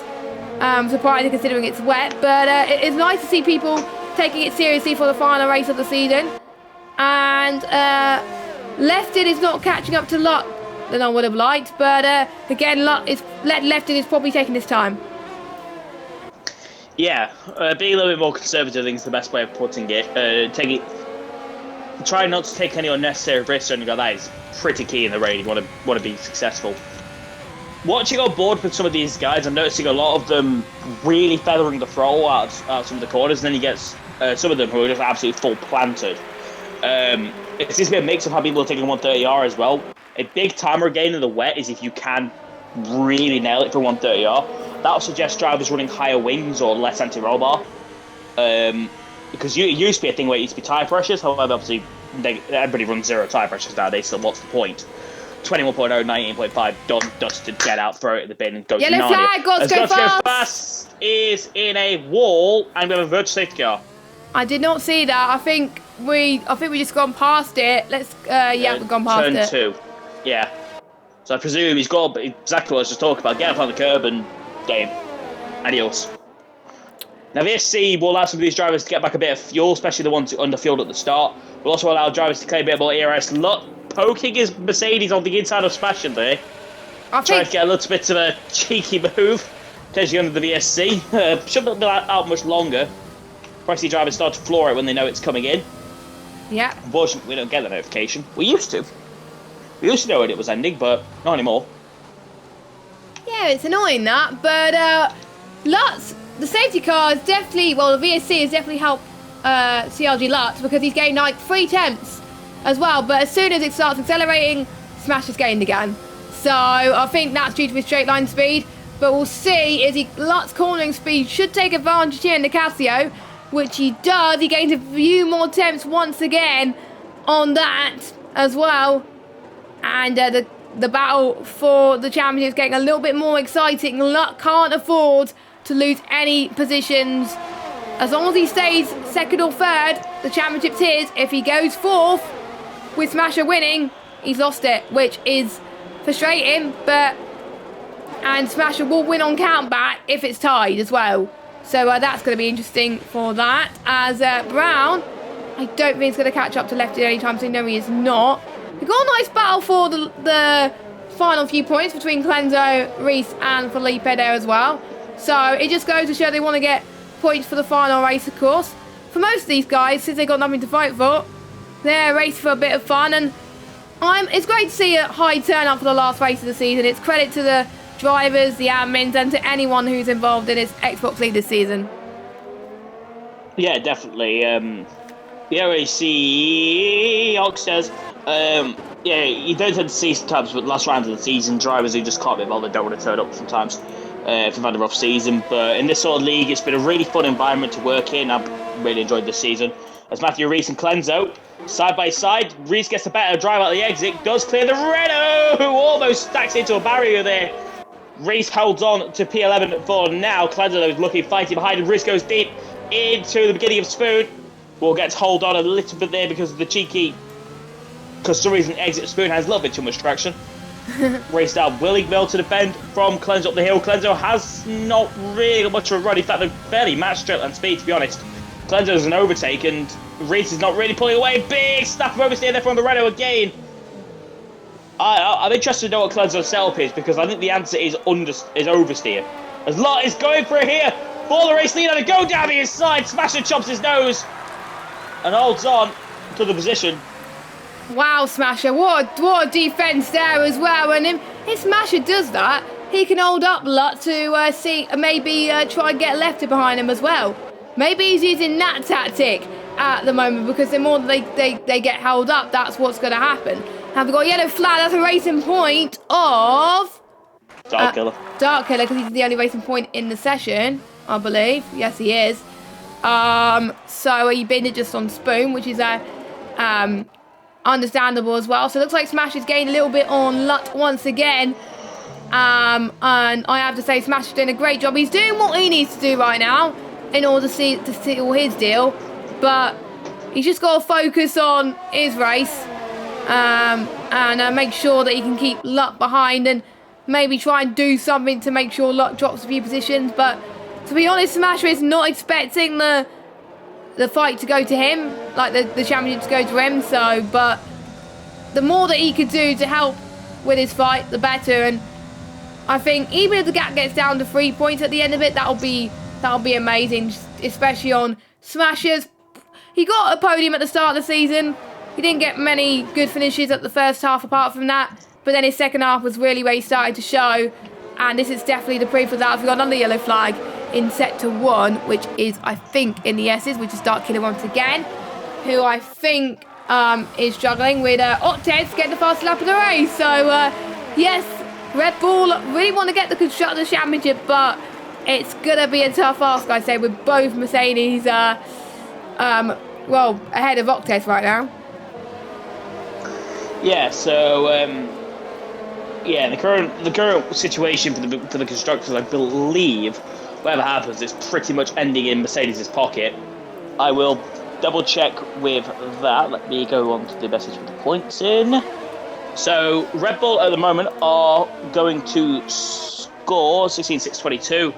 surprising considering it's wet. But it's nice to see people taking it seriously for the final race of the season. And Lefton is not catching up to Lutt than I would have liked. But again, Lefton is probably taking his time. Yeah, being a little bit more conservative, I think, is the best way of putting it. Try not to take any unnecessary risks or anything like that is pretty key in the race if you want to be successful. Watching on board with some of these guys, I'm noticing a lot of them really feathering the throttle out some of the corners, and then you get some of them who are just absolutely full planted. It seems to be a mix of how people are taking 130R as well. A big timer gain in the wet is if you can really nail it for 130R. That'll suggest drivers running higher wings or less anti-roll bar. Because it used to be a thing where it used to be tyre pressures, however, obviously, everybody runs zero tyre pressures nowadays, so what's the point? 21.0, 19.5, done, dusted, get out, throw it in the bin, and go to Yellow flag, God's go fast is in a wall, and we have a virtual safety car. I did not see that. I think we just gone past it. We've gone past turn it. Turn 2, yeah. So I presume he's got exactly what I was just talking about. Get up on the curb and game. Adios. Now VSC will allow some of these drivers to get back a bit of fuel, especially the ones under fueled at the start. Will also allow drivers to claim a bit more ERS. Look, poking his Mercedes on the inside of Sebastian there. Trying to get a little bit of a cheeky move. Potentially under the VSC. Shouldn't be out much longer. Probably see drivers start to floor it when they know it's coming in. Yeah. Unfortunately, we don't get the notification. We used to. We used to know when it was ending, but not anymore. Yeah, it's annoying that, but Lutz, the safety car is definitely, the VSC has definitely helped CRG Lutz because he's gained like 3 tenths as well, but as soon as it starts accelerating, Smash is gained again. So I think that's due to his straight line speed, but we'll see, Lutz's cornering speed should take advantage here in the Casio, which he does. He gains a few more tenths once again on that as well. And the battle for the championship is getting a little bit more exciting. Lutt can't afford to lose any positions. As long as he stays second or third, the championship's his. If he goes fourth, with Smasher winning, he's lost it, which is frustrating. And Smasher will win on countback if it's tied as well. So that's going to be interesting for that. As Brown, I don't think he's going to catch up to Lefty anytime soon. No, he is not. We've got a nice battle for the final few points between Clenzo, Reese and Felipe there as well. So it just goes to show they want to get points for the final race, of course. For most of these guys, since they've got nothing to fight for, they're racing for a bit of fun. And it's great to see a high turnout for the last race of the season. It's credit to the drivers, the admins, and to anyone who's involved in this Xbox League this season. Yeah, definitely. The OAC Oxters. Yeah, you don't tend to see sometimes, but last round of the season, drivers who just can't be bothered don't want to turn up sometimes if they've had a rough season. But in this sort of league, it's been a really fun environment to work in. I've really enjoyed this season. As Matthew Reese and Clenzo, side by side, Reese gets a better drive out of the exit, does clear the Renault, who almost stacks into a barrier there. Reese holds on to P11 for now. Clenzo, though, is looking, fighting behind him. Reese goes deep into the beginning of Spoon. Will get to hold on a little bit there because of the cheeky... Because for some reason, exit Spoon has a little bit too much traction. Race down Willigville to defend from Clenzo up the hill. Clenzo has not really got much of a run. In fact, they're fairly matched straight line speed, to be honest. Clenzo's an overtake, and Reese is not really pulling away. Big snap of oversteer there from the Renault again. I'm interested to know what Cleanso's setup is, because I think the answer is oversteer. As Lot is going for it here for the race lead, and a go down the inside. Smasher chops his nose and holds on to the position. Wow, Smasher, what a defence there as well. And if Smasher does that, he can hold up Lot to see maybe try and get left behind him as well. Maybe he's using that tactic at the moment, because the more they get held up, that's what's going to happen. Have we got a yellow flag? That's a racing point of Dark Killer. Dark Killer, because he's the only racing point in the session, I believe. Yes, he is. So he binned it just on Spoon, which is understandable as well. So it looks like Smash has gained a little bit on Lut once again. And I have to say, Smash is doing a great job. He's doing what he needs to do right now in order to seal his deal. But he's just got to focus on his race and make sure that he can keep Lut behind and maybe try and do something to make sure Lut drops a few positions. But to be honest, Smasher is not expecting the fight to go to him, like the championship to go to him. So, but the more that he could do to help with his fight, the better. And I think even if the gap gets down to 3 points at the end of it, that'll be amazing, especially on Smashers. He got a podium at the start of the season. He didn't get many good finishes at the first half apart from that, but then his second half was really where he started to show, and this is definitely the proof of that. We've got another yellow flag in sector 1, which is, I think, in the S's, which is Dark Killer once again, who I think is struggling with Octets to get the fastest lap of the race. So, yes, Red Bull really want to get the Constructors' Championship, but it's going to be a tough ask, I'd say, with both Mercedes, well, ahead of Octets right now. Yeah, so the current situation for the constructors, I believe, whatever happens, is pretty much ending in Mercedes' pocket. I will double check with that. Let me go on to the message with the points in. So Red Bull at the moment are going to score 16,622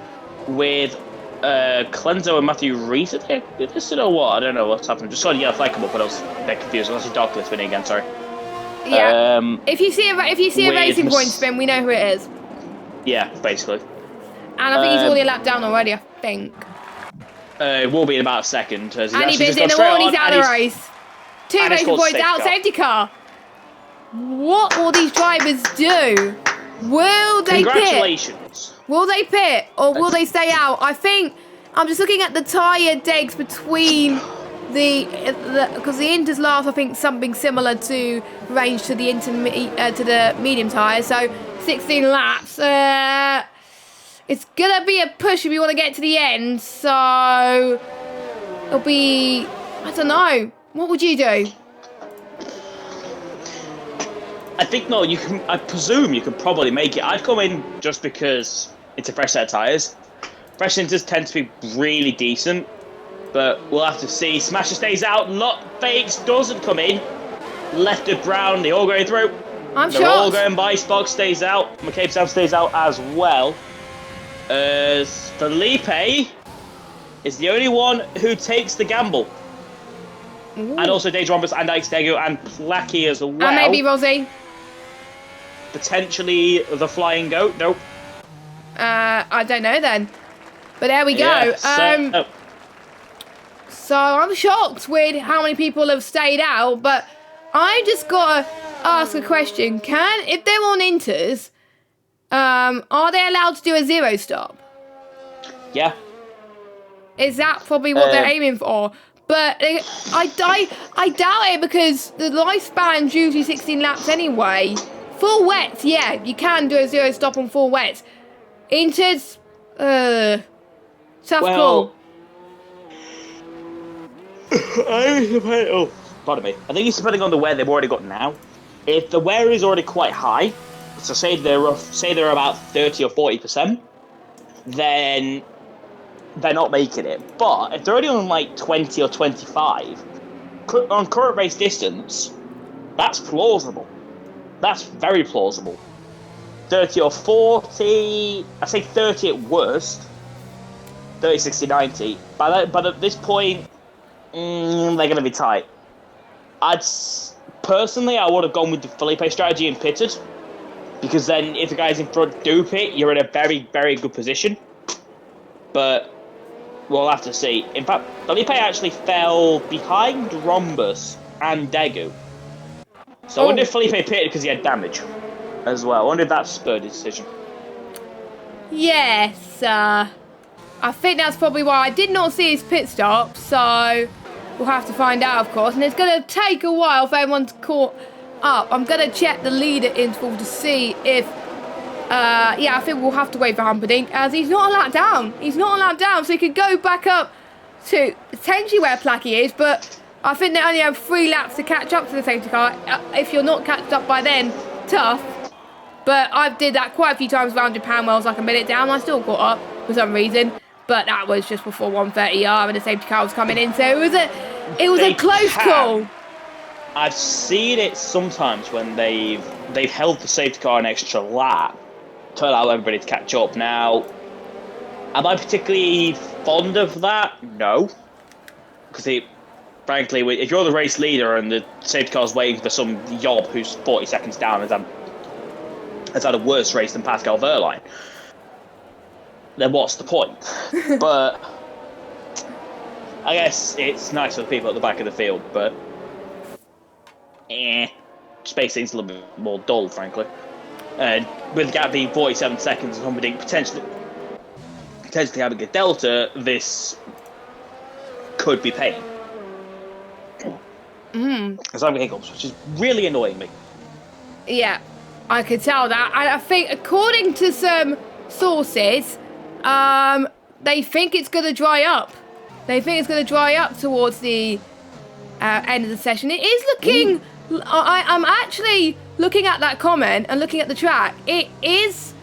with Clenzo and Matthew Reese. This is what? I don't know what's happening. Just saw the yellow flag come up, but I was a bit confused. Unless it's Dark Killer winning again. Sorry. Yeah. If you see a racing point spin, we know who it is. Yeah, basically. And I think he's already a lap down already. I think. It will be in about a second. And he bids in the wall. He's out of the race. 2 racing points out. Safety car. What will these drivers do? Will they Congratulations. pit? Will they pit or will they stay out? I think I'm just looking at the tyre degs between because the Inter's last, I think something similar to range to the medium tyre. So 16 laps. It's gonna be a push if you want to get to the end. So it'll be, I don't know. What would you do? I think I presume you could probably make it. I'd come in just because it's a fresh set of tyres. Fresh Inters tend to be really decent, but we'll have to see. Smasher stays out, Lot fakes, doesn't come in. Left of Brown, they all going through. They're all going by, Spock stays out, McCabe Sam stays out as well. Felipe is the only one who takes the gamble. Ooh. And also Deja Rombus and Ike Stego and Placky as well. And maybe Rosie. Potentially the flying goat. Nope. I don't know then. But there we go. Yeah, so I'm shocked with how many people have stayed out, but I just gotta ask a question. If they're on Inters, are they allowed to do a 0 stop? Yeah. Is that probably what they're aiming for? But I doubt it, because the lifespan's usually 16 laps anyway. Full wets, yeah, you can do a 0 stop on full wets. Inters, tough call. Pardon me. I think it's depending on the wear they've already got now. If the wear is already quite high, so say they're about 30 or 40%, then they're not making it. But if they're only on like 20 or 25, on current race distance, that's plausible. That's very plausible. 30 or 40, I say 30 at worst. 30, 60, 90. But at this point, they're going to be tight. Personally, I would have gone with the Felipe strategy and pitted, because then if the guys in front do pit, you're in a very, very good position. But we'll have to see. In fact, Felipe actually fell behind Rhombus and Degu. So I wonder if Felipe pitted because he had damage as well. I wonder if that spurred his decision. Yes, I think that's probably why. I did not see his pit stop, so we'll have to find out, of course. And it's going to take a while for everyone to caught up. I'm going to check the leader interval to see if... yeah, I think we'll have to wait for Humperdinck, as he's not a lap down. He's not a lap down, so he could go back up to potentially where Placky is, but I think they only have 3 laps to catch up to the safety car. If you're not catched up by then, tough. But I did that quite a few times around Japan where I was like a minute down. I still got up for some reason, but that was just before 130R and the safety car was coming in, so it was a close call. I've seen it sometimes when they've held the safety car an extra lap to allow everybody to catch up. Now, am I particularly fond of that? No, because frankly, if you're the race leader and the safety car's waiting for some yob who's 40 seconds down and has had a worse race than Pascal Wehrlein, then what's the point? But I guess it's nice for the people at the back of the field, but space seems a little bit more dull, frankly. And with the gap being 47 seconds and Humperdinck potentially having a delta, this could be pain. Because I'm hiccups, which is really annoying me. Yeah, I could tell that. And I think, according to some sources, they think it's going to dry up. They think it's going to dry up towards the end of the session. It is looking... I'm actually looking at that comment and looking at the track. It is...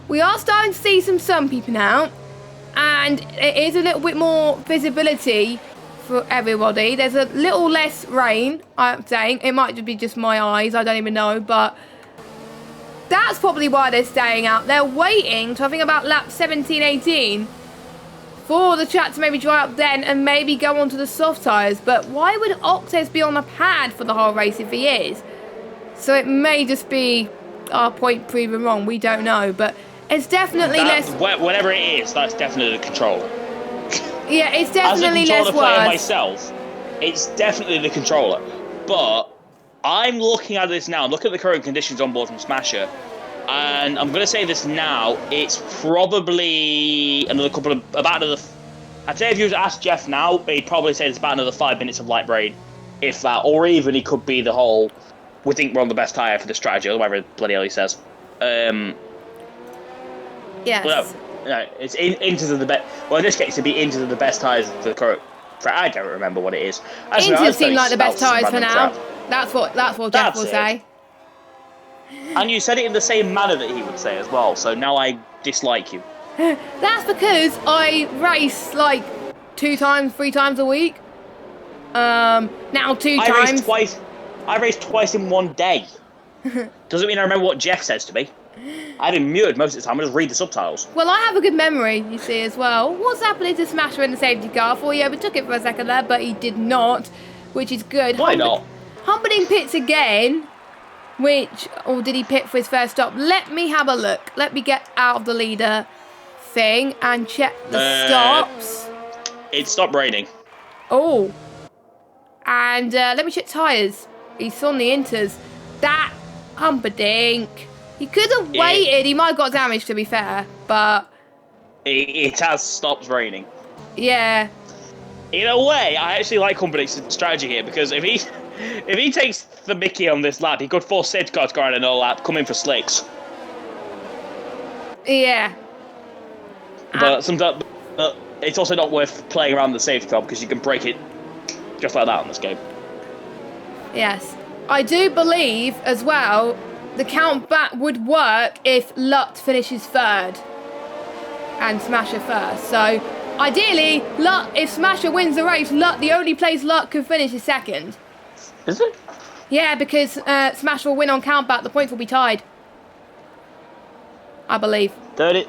We are starting to see some sun peeping out. And it is a little bit more visibility for everybody. There's a little less rain, I'm saying. It might just be just my eyes, I don't even know, but that's probably why they're staying out. They're waiting to, I think, about lap 17, 18 for the track to maybe dry up then and maybe go onto the soft tyres. But why would Octes be on the pad for the whole race if he is? So it may just be our point proven wrong. We don't know, but it's definitely less... Whatever it is, that's definitely the controller. Yeah, it's definitely less worse. As a controller player myself, it's definitely the controller. But I'm looking at this now. I'm looking at the current conditions on board from Smasher, and I'm going to say this now. It's probably I'd say if you were to ask Jeff now, he'd probably say it's about another 5 minutes of light rain, if that, or even he could be the whole, we think we're on the best tyre for the strategy, or whatever bloody hell he says. Yes. Well, no, it's into the best. Well, in this case, it'd be into the best tyres for the current. I don't remember what it is. Into seem like the best tyres for now. That's what Jeff will say. And you said it in the same manner that he would say as well. So now I dislike you. That's because I race like 2 times, 3 times a week. Now 2 times. I raced twice in one day. Doesn't mean I remember what Jeff says to me. I have him muted most of the time. I just read the subtitles. Well, I have a good memory, you see, as well. What's happening to Smasher in the safety car for? He overtook it for a second there, but he did not, which is good. Why not? Humperdinck pits again, or did he pit for his first stop? Let me have a look. Let me get out of the leader thing and check the stops. It stopped raining. Oh. And let me check tyres. He's on the inters. That Humperdinck. He could have waited. He might have got damaged, to be fair, but it has stopped raining. Yeah. In a way, I actually like Humperdinck's strategy here, because if he takes the mickey on this lap, he could force safety car to go around another lap, come in for slicks. Yeah. But sometimes it's also not worth playing around the safety car, because you can break it just like that in this game. Yes. I do believe, as well, the count back would work if Lutt finishes 3rd and Smasher 1st. So, ideally, if Smasher wins the race, the only place Lutt could finish is 2nd. Is it? Yeah, because Smasher will win on count back. The points will be tied. I believe. 30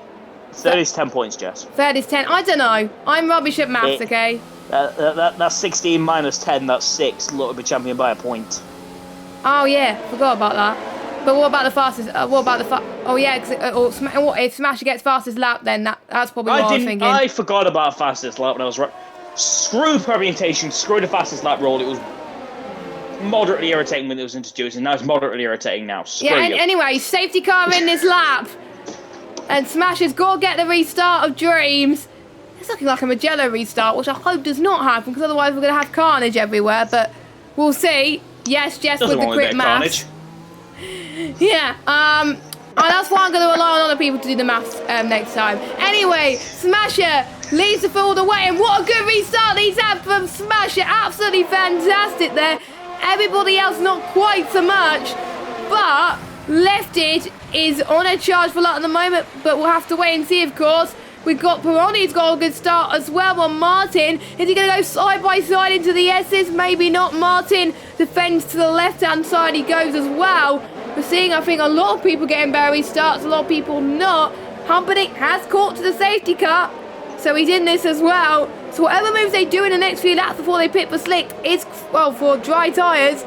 is 10 points, Jess. 3rd is 10. I don't know. I'm rubbish at maths, okay? That's 16 minus 10. That's 6. Lot to be champion by a point. Oh yeah, forgot about that. But what about the fastest? What about the oh yeah, what if Smasher gets fastest lap? Then that's probably what I was thinking. I forgot about fastest lap when I was right. Screw permutation. Screw the fastest lap rule. It was moderately irritating when it was introduced, and now it's moderately irritating now. Screw you. Anyway, safety car in this lap, and Smasher's got to get the restart of Dreams. It's looking like a Magello restart, which I hope does not happen, because otherwise we're going to have carnage everywhere. But we'll see. Yes, Jess with the quick maths. Yeah, and that's why I'm going to rely on other people to do the maths next time. Anyway, Smasher leads the field away, and what a good restart he's had from Smasher. Absolutely fantastic there. Everybody else not quite so much, but Lefted is on a charge for luck at the moment, but we'll have to wait and see, of course. We've got Peroni, who's got a good start as well on Martin. Is he going to go side by side into the S's? Maybe not. Martin defends to the left-hand side. He goes as well. We're seeing, I think, a lot of people getting better starts, a lot of people not. Humperdinck has caught to the safety car, so he's in this as well. So whatever moves they do in the next few laps before they pit for slick is, well, for dry tyres,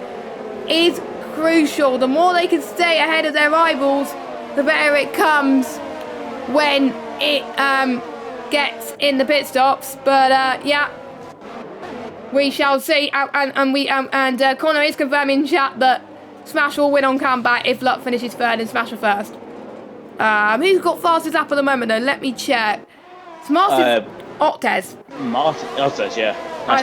is crucial. The more they can stay ahead of their rivals, the better it comes when it gets in the pit stops. But yeah, we shall see. And Connor is confirming in chat that Smash will win on comeback if Luck finishes third and Smasher first. Who's got fastest lap at the moment though? Let me check. Smartest Octes. Octes, yeah. I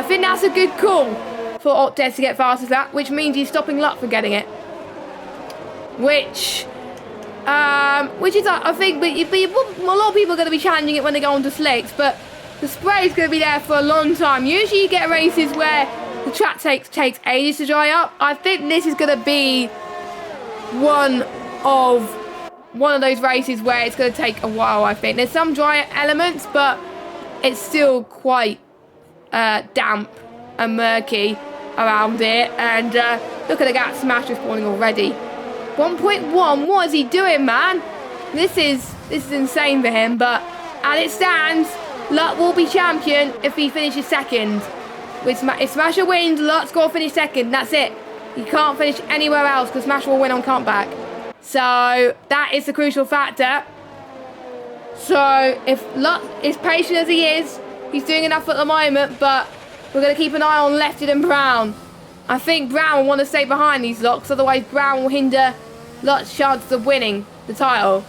think that's a good call for Octes to get fastest lap, which means he's stopping Luck from getting it. Which is, I think, but a lot of people are going to be challenging it when they go on to slicks, but the spray is going to be there for a long time. Usually you get races where the track takes ages to dry up. I think this is going to be one of those races where it's going to take a while, I think. There's some dry elements, but it's still quite damp and murky around it. And look at the gap Smash respawning already. 1.1, what is he doing, man? This is insane for him, but as it stands, Luck will be champion if he finishes second. If Smasher wins, Luck's got to finish second. That's it. He can't finish anywhere else because Smasher will win on comeback. So that is the crucial factor. So if Luck is patient as he is, he's doing enough at the moment, but we're going to keep an eye on Lefted and Brown. I think Brown will want to stay behind these locks, otherwise Brown will hinder Luck's chances of winning the title.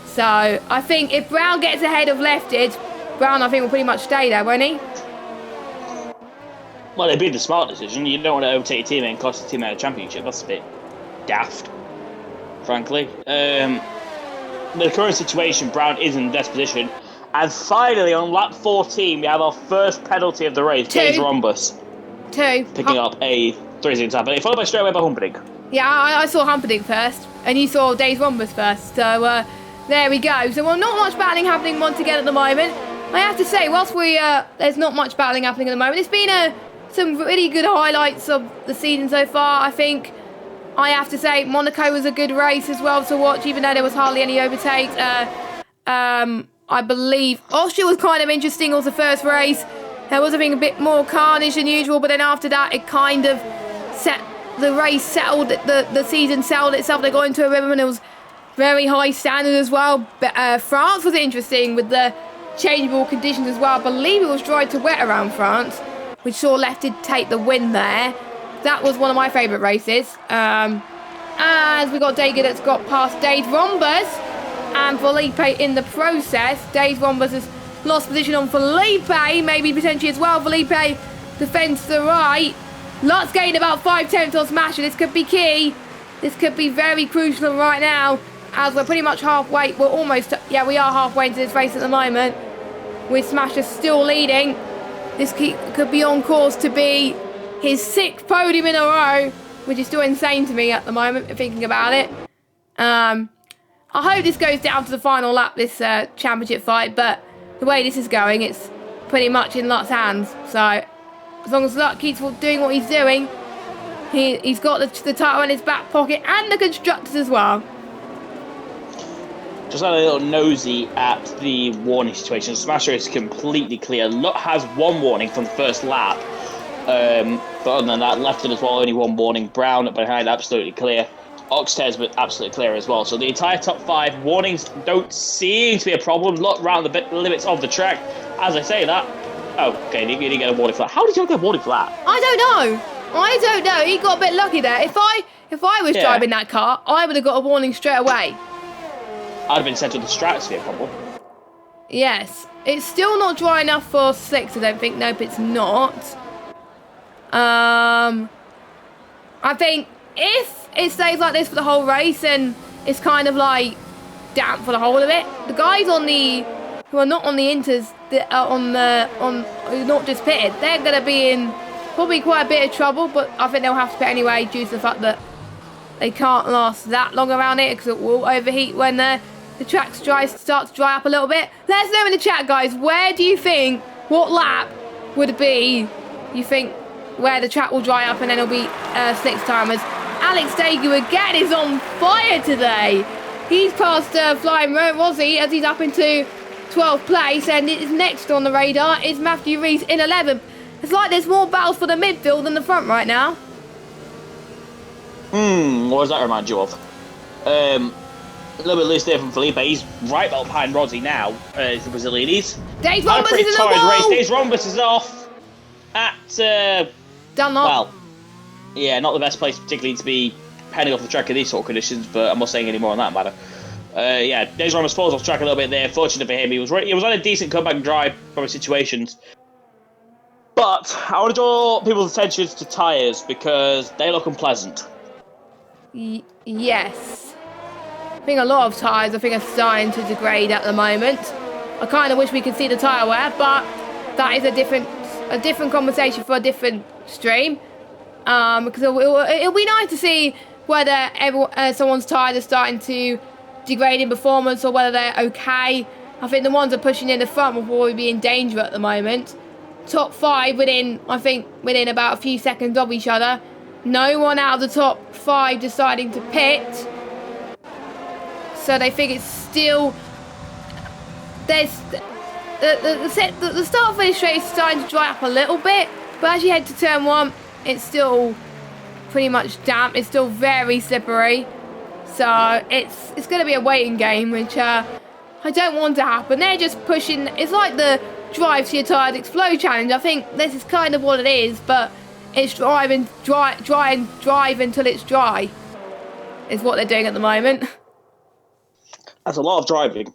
So I think if Brown gets ahead of Lefted, Brown I think will pretty much stay there, won't he? Well, it'd be the smart decision. You don't want to overtake your teammate and cost your teammate a championship. That's a bit daft, frankly. The current situation, Brown is in the best position. And finally, on lap 14, we have our first penalty of the race. Days Rhombus. Picking up a 3-0 time, followed by straight away by Humperdinck. Yeah, I saw Humperdinck first, and you saw Days Rhombus first. So there we go. So well, not much battling happening once again at the moment. I have to say, whilst there's not much battling happening at the moment, it's been some really good highlights of the season so far. I think I have to say Monaco was a good race as well to watch, even though there was hardly any overtakes. I believe Austria was kind of interesting. It was the first race. There was, I think, a bit more carnage than usual, but then after that, it kind of settled, the season settled itself. They got into a rhythm and it was very high standard as well. But France was interesting with the changeable conditions as well. I believe it was dry to wet around France, which saw Lefted take the win there. That was one of my favourite races. As we got Dager that's got past Days Rhombus and Felipe in the process. Days Rhombus has lost position on Felipe, maybe potentially as well. Felipe defends to the right. Luck's gained about 5/10 on Smasher. This could be key. This could be very crucial right now, as we're pretty much halfway. We're almost, yeah, we are halfway into this race at the moment, with Smasher still leading. This could be on course to be his 6th podium in a row, which is still insane to me at the moment, thinking about it. I hope this goes down to the final lap, this championship fight, but the way this is going, it's pretty much in Luck's hands. So as long as Luck keeps doing what he's doing, he's got the title in his back pocket and the constructors as well. Just had a little nosy at the warning situation. Smasher is completely clear. Lut has one warning from the first lap. But other than that, Lefton as well, only one warning. Brown behind, absolutely clear. Oxtear's absolutely clear as well. So the entire top 5 warnings don't seem to be a problem. Lut round the limits of the track. As I say that, oh, okay, you didn't get a warning for that. How did you get a warning for that? I don't know. He got a bit lucky there. If I was driving that car, I would have got a warning straight away. I'd have been sent to the stratosphere, probably. Yes. It's still not dry enough for slicks, I don't think. Nope, it's not. I think if it stays like this for the whole race and it's kind of like damp for the whole of it, the guys who are not on the inters, who not just pitted, they're going to be in probably quite a bit of trouble, but I think they'll have to pit anyway due to the fact that they can't last that long around it because it will overheat when the track starts to dry up a little bit. Let us know in the chat, guys, where do you think, what lap would be, you think, where the track will dry up and then it'll be slicks timers. Alex Dagu again is on fire today. He's passed Flying Rozzy as he's up into 12th place, and next on the radar is Matthew Rees in 11th. It's like there's more battles for the midfield than the front right now. What does that remind you of? A little bit loose there from Felipe. He's right behind Roddy now. It's the Brazilian. He's Dave Rombus is in the wall. race. Dave Rombus is off at Dunlop. Well, yeah, not the best place particularly to be heading off the track in these sort of conditions, but I'm not saying any more on that matter. Yeah, Dave Rombus falls off track a little bit there. Fortunate for him, he was on a decent comeback drive from situations. But I want to draw people's attentions to tyres because they look unpleasant. Yes. I think a lot of tyres, are starting to degrade at the moment. I kind of wish we could see the tyre wear, but that is a different conversation for a different stream. Because it'll be nice to see whether someone's tyres are starting to degrade in performance or whether they're okay. I think the ones that are pushing in the front will probably be in danger at the moment. Top 5 within about a few seconds of each other. No one out of the top 5 deciding to pit. So they think it's still... There's... The start-finish race is starting to dry up a little bit. But as you head to turn 1, it's still pretty much damp. It's still very slippery. So it's going to be a waiting game, which I don't want to happen. They're just pushing... It's like the drive to your tyres explode challenge. I think this is kind of what it is, but it's drive until it's dry is what they're doing at the moment. That's a lot of driving.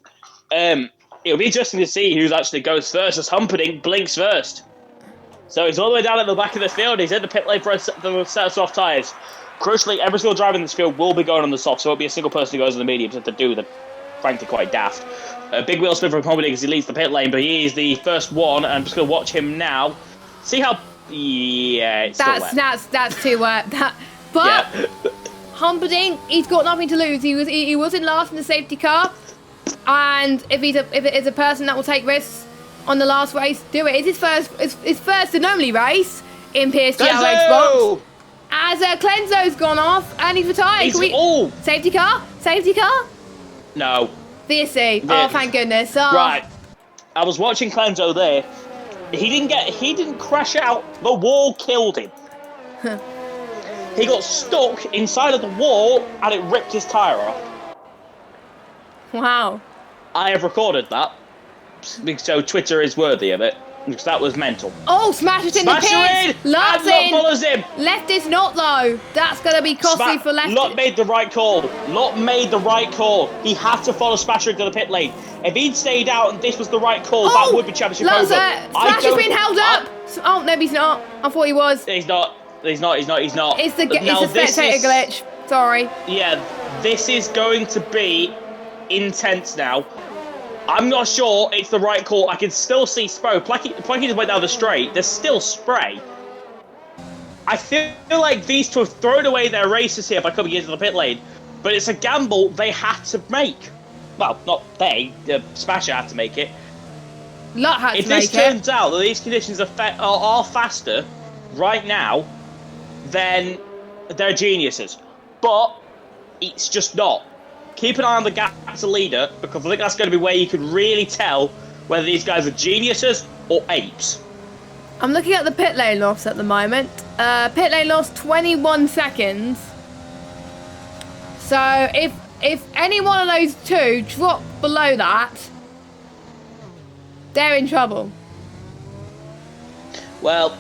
It'll be interesting to see who actually goes first, as Humperdinck blinks first. So he's all the way down at the back of the field. He's in the pit lane for a set of soft tyres. Crucially, every single driver in this field will be going on the soft, so it won't be a single person who goes on the mediums. If they do, they're frankly quite daft. Big wheel spin from Humperdinck as he leads the pit lane, but he is the first one, and I'm just going to watch him now. See how... Yeah, it's still wet. That's too wet. But Humperdinck, he's got nothing to lose. He wasn't last in the safety car, and if it is a person that will take risks on the last race, do it. It's his first and only race in PSGL Xbox. As Clenzo's gone off and he's retired. Safety car? Safety car? No. VSC. Oh, thank goodness. Oh. Right. I was watching Clenzo there. He didn't crash out. The wall killed him. He got stuck inside of the wall and it ripped his tyre off. Wow. I have recorded that. So Twitter is worthy of it. Because that was mental. Oh, smash it in the pits! Lot follows him! Left is not, though. That's going to be costly for Left. Lot made the right call. Lot made the right call. He had to follow Smasher into the pit lane. If he'd stayed out and this was the right call, that would be championship over. Smasher's been held up! Oh, no, he's not. I thought he was. He's not. It's the spectator glitch. Sorry. Yeah, this is going to be intense now. I'm not sure it's the right call. I can still see spray. Planky just went down the straight. There's still spray. I feel like these two have thrown away their races here by coming into the pit lane. But it's a gamble they had to make. Well, not they. The Smasher had to make it. Lot had to make it. If this turns out that these conditions are faster right now, then they're geniuses. But it's just not. keep an eye on the gap to leader, because I think that's going to be where you can really tell whether these guys are geniuses or apes. I'm looking at the pit lane loss at the moment. Pit lane loss 21 seconds. So if any one of those two drop below that, they're in trouble. Well,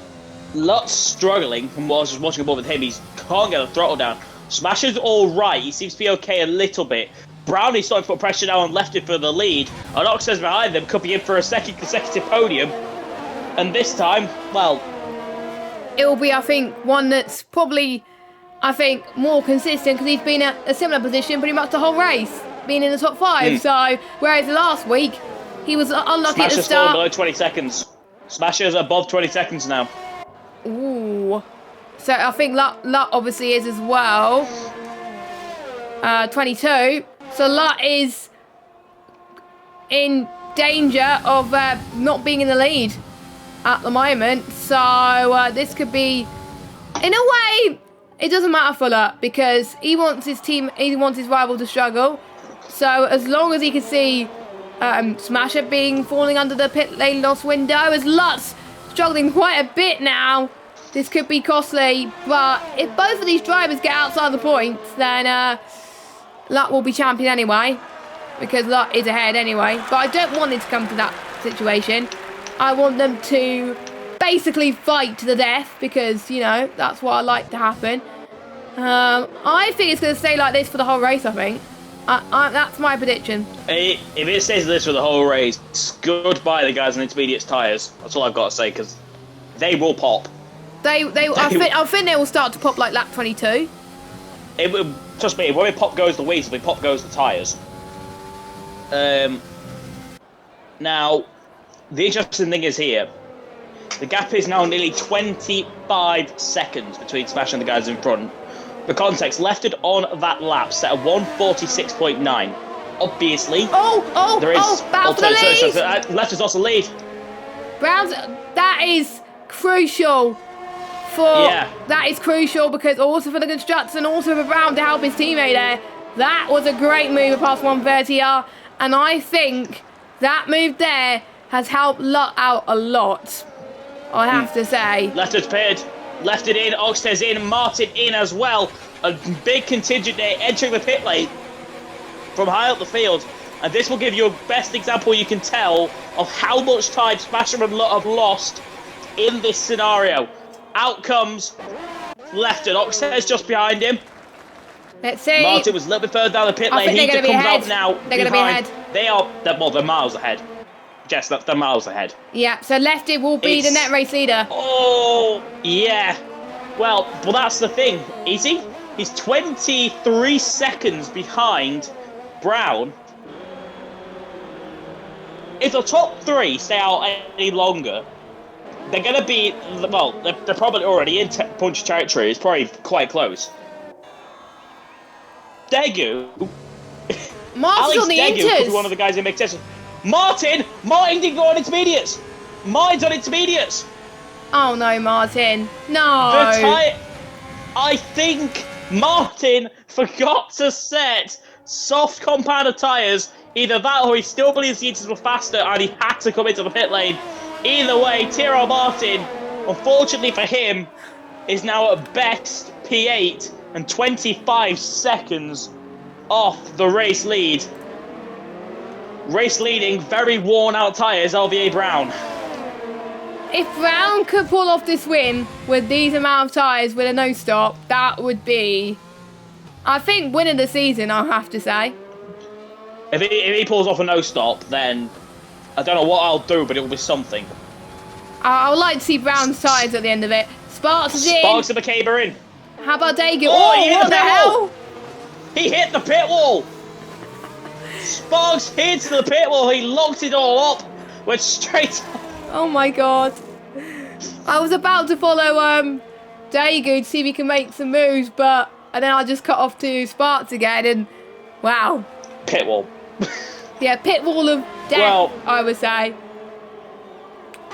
Lut's struggling from what I was just watching above with him. He can't get the throttle down. Smasher's all right. He seems to be okay a little bit. Brownie's starting to put pressure now on Lefty for the lead. And Oxford's behind them, could be in for a second consecutive podium. And this time, well... It will be, I think, one that's probably, I think, more consistent because he's been at a similar position pretty much the whole race, being in the top 5. So, whereas last week, he was unlucky at the Smasher's still start. below 20 seconds. Smasher's above 20 seconds now. Ooh. So, I think Lut obviously is as well. 22. So, Lut is in danger of not being in the lead at the moment. So, this could be, in a way, it doesn't matter for Lut because he wants his team, he wants his rival to struggle. So, as long as he can see Smasher falling under the pit lane loss window, as Lut's struggling quite a bit now, this could be costly. But if both of these drivers get outside the points, then Lut will be champion anyway, because Lut is ahead anyway. But I don't want it to come to that situation. I want them to basically fight to the death, because, you know, that's what I like to happen. I think it's going to stay like this for the whole race, I think. That's my prediction. If it stays like this for the whole race, goodbye the guys on intermediate tyres. That's all I've got to say, because they will pop. I think they will start to pop like lap 22. Trust me, when pop goes the wheels, when pop goes the tyres. Now, the interesting thing is here, the gap is now nearly 25 seconds between Smash and the guys in front. For context, Lefted on that lap set a 146.9. Obviously, there is lead. Lefter's also lead. Brown's, that is crucial. That is crucial because also for the constructors and also for Brown to help his teammate there. That was a great move past 130R, and I think that move there has helped Lut out a lot, I have to say. Lefter's pitted, Lefted in, Oxtez in, Martin in as well. A big contingent there entering the pit lane from high up the field. And this will give you a best example you can tell of how much time Smasher and Lut have lost in this scenario. Out comes Lefted. Oxtez just behind him. Let's see. Martin was a little bit further down the pit lane. He just comes out now. They're going to be ahead. They're miles ahead. Jess, they're miles ahead. Yeah, so Lefty will be the net race leader. Oh, yeah. Well, that's the thing. Is he? He's 23 seconds behind Brown. If the top 3 stay out any longer, they're going to be, well, they're probably already in punch territory. It's probably quite close. Degu. Martin's on the Degu could be one of the guys in mixed session. Martin didn't go on intermediates. Mine's on intermediates. Oh no, Martin. No. I think Martin forgot to set soft compounder tyres. Either that or he still believes the inches were faster and he had to come into the pit lane. Either way, Tyrrell Martin, unfortunately for him, is now at best P8 and 25 seconds off the race lead. Race leading, very worn out tyres, LVA Brown. If Brown could pull off this win with these amount of tyres with a no stop, that would be, I think, win of the season, I'll have to say. If he pulls off a no stop, then I don't know what I'll do, but it'll be something. I would like to see Brown's tyres at the end of it. Sparks is in. Sparks and McCabe are in. How about Dagan? Oh, what the hell? He hit the pit wall. Sparks hits the pit wall. He locked it all up. Went straight up. Oh my god. I was about to follow Dagan to see if he can make some moves, and then I just cut off to Sparks again, and wow. Pit wall. Yeah, pit wall of death, I would say.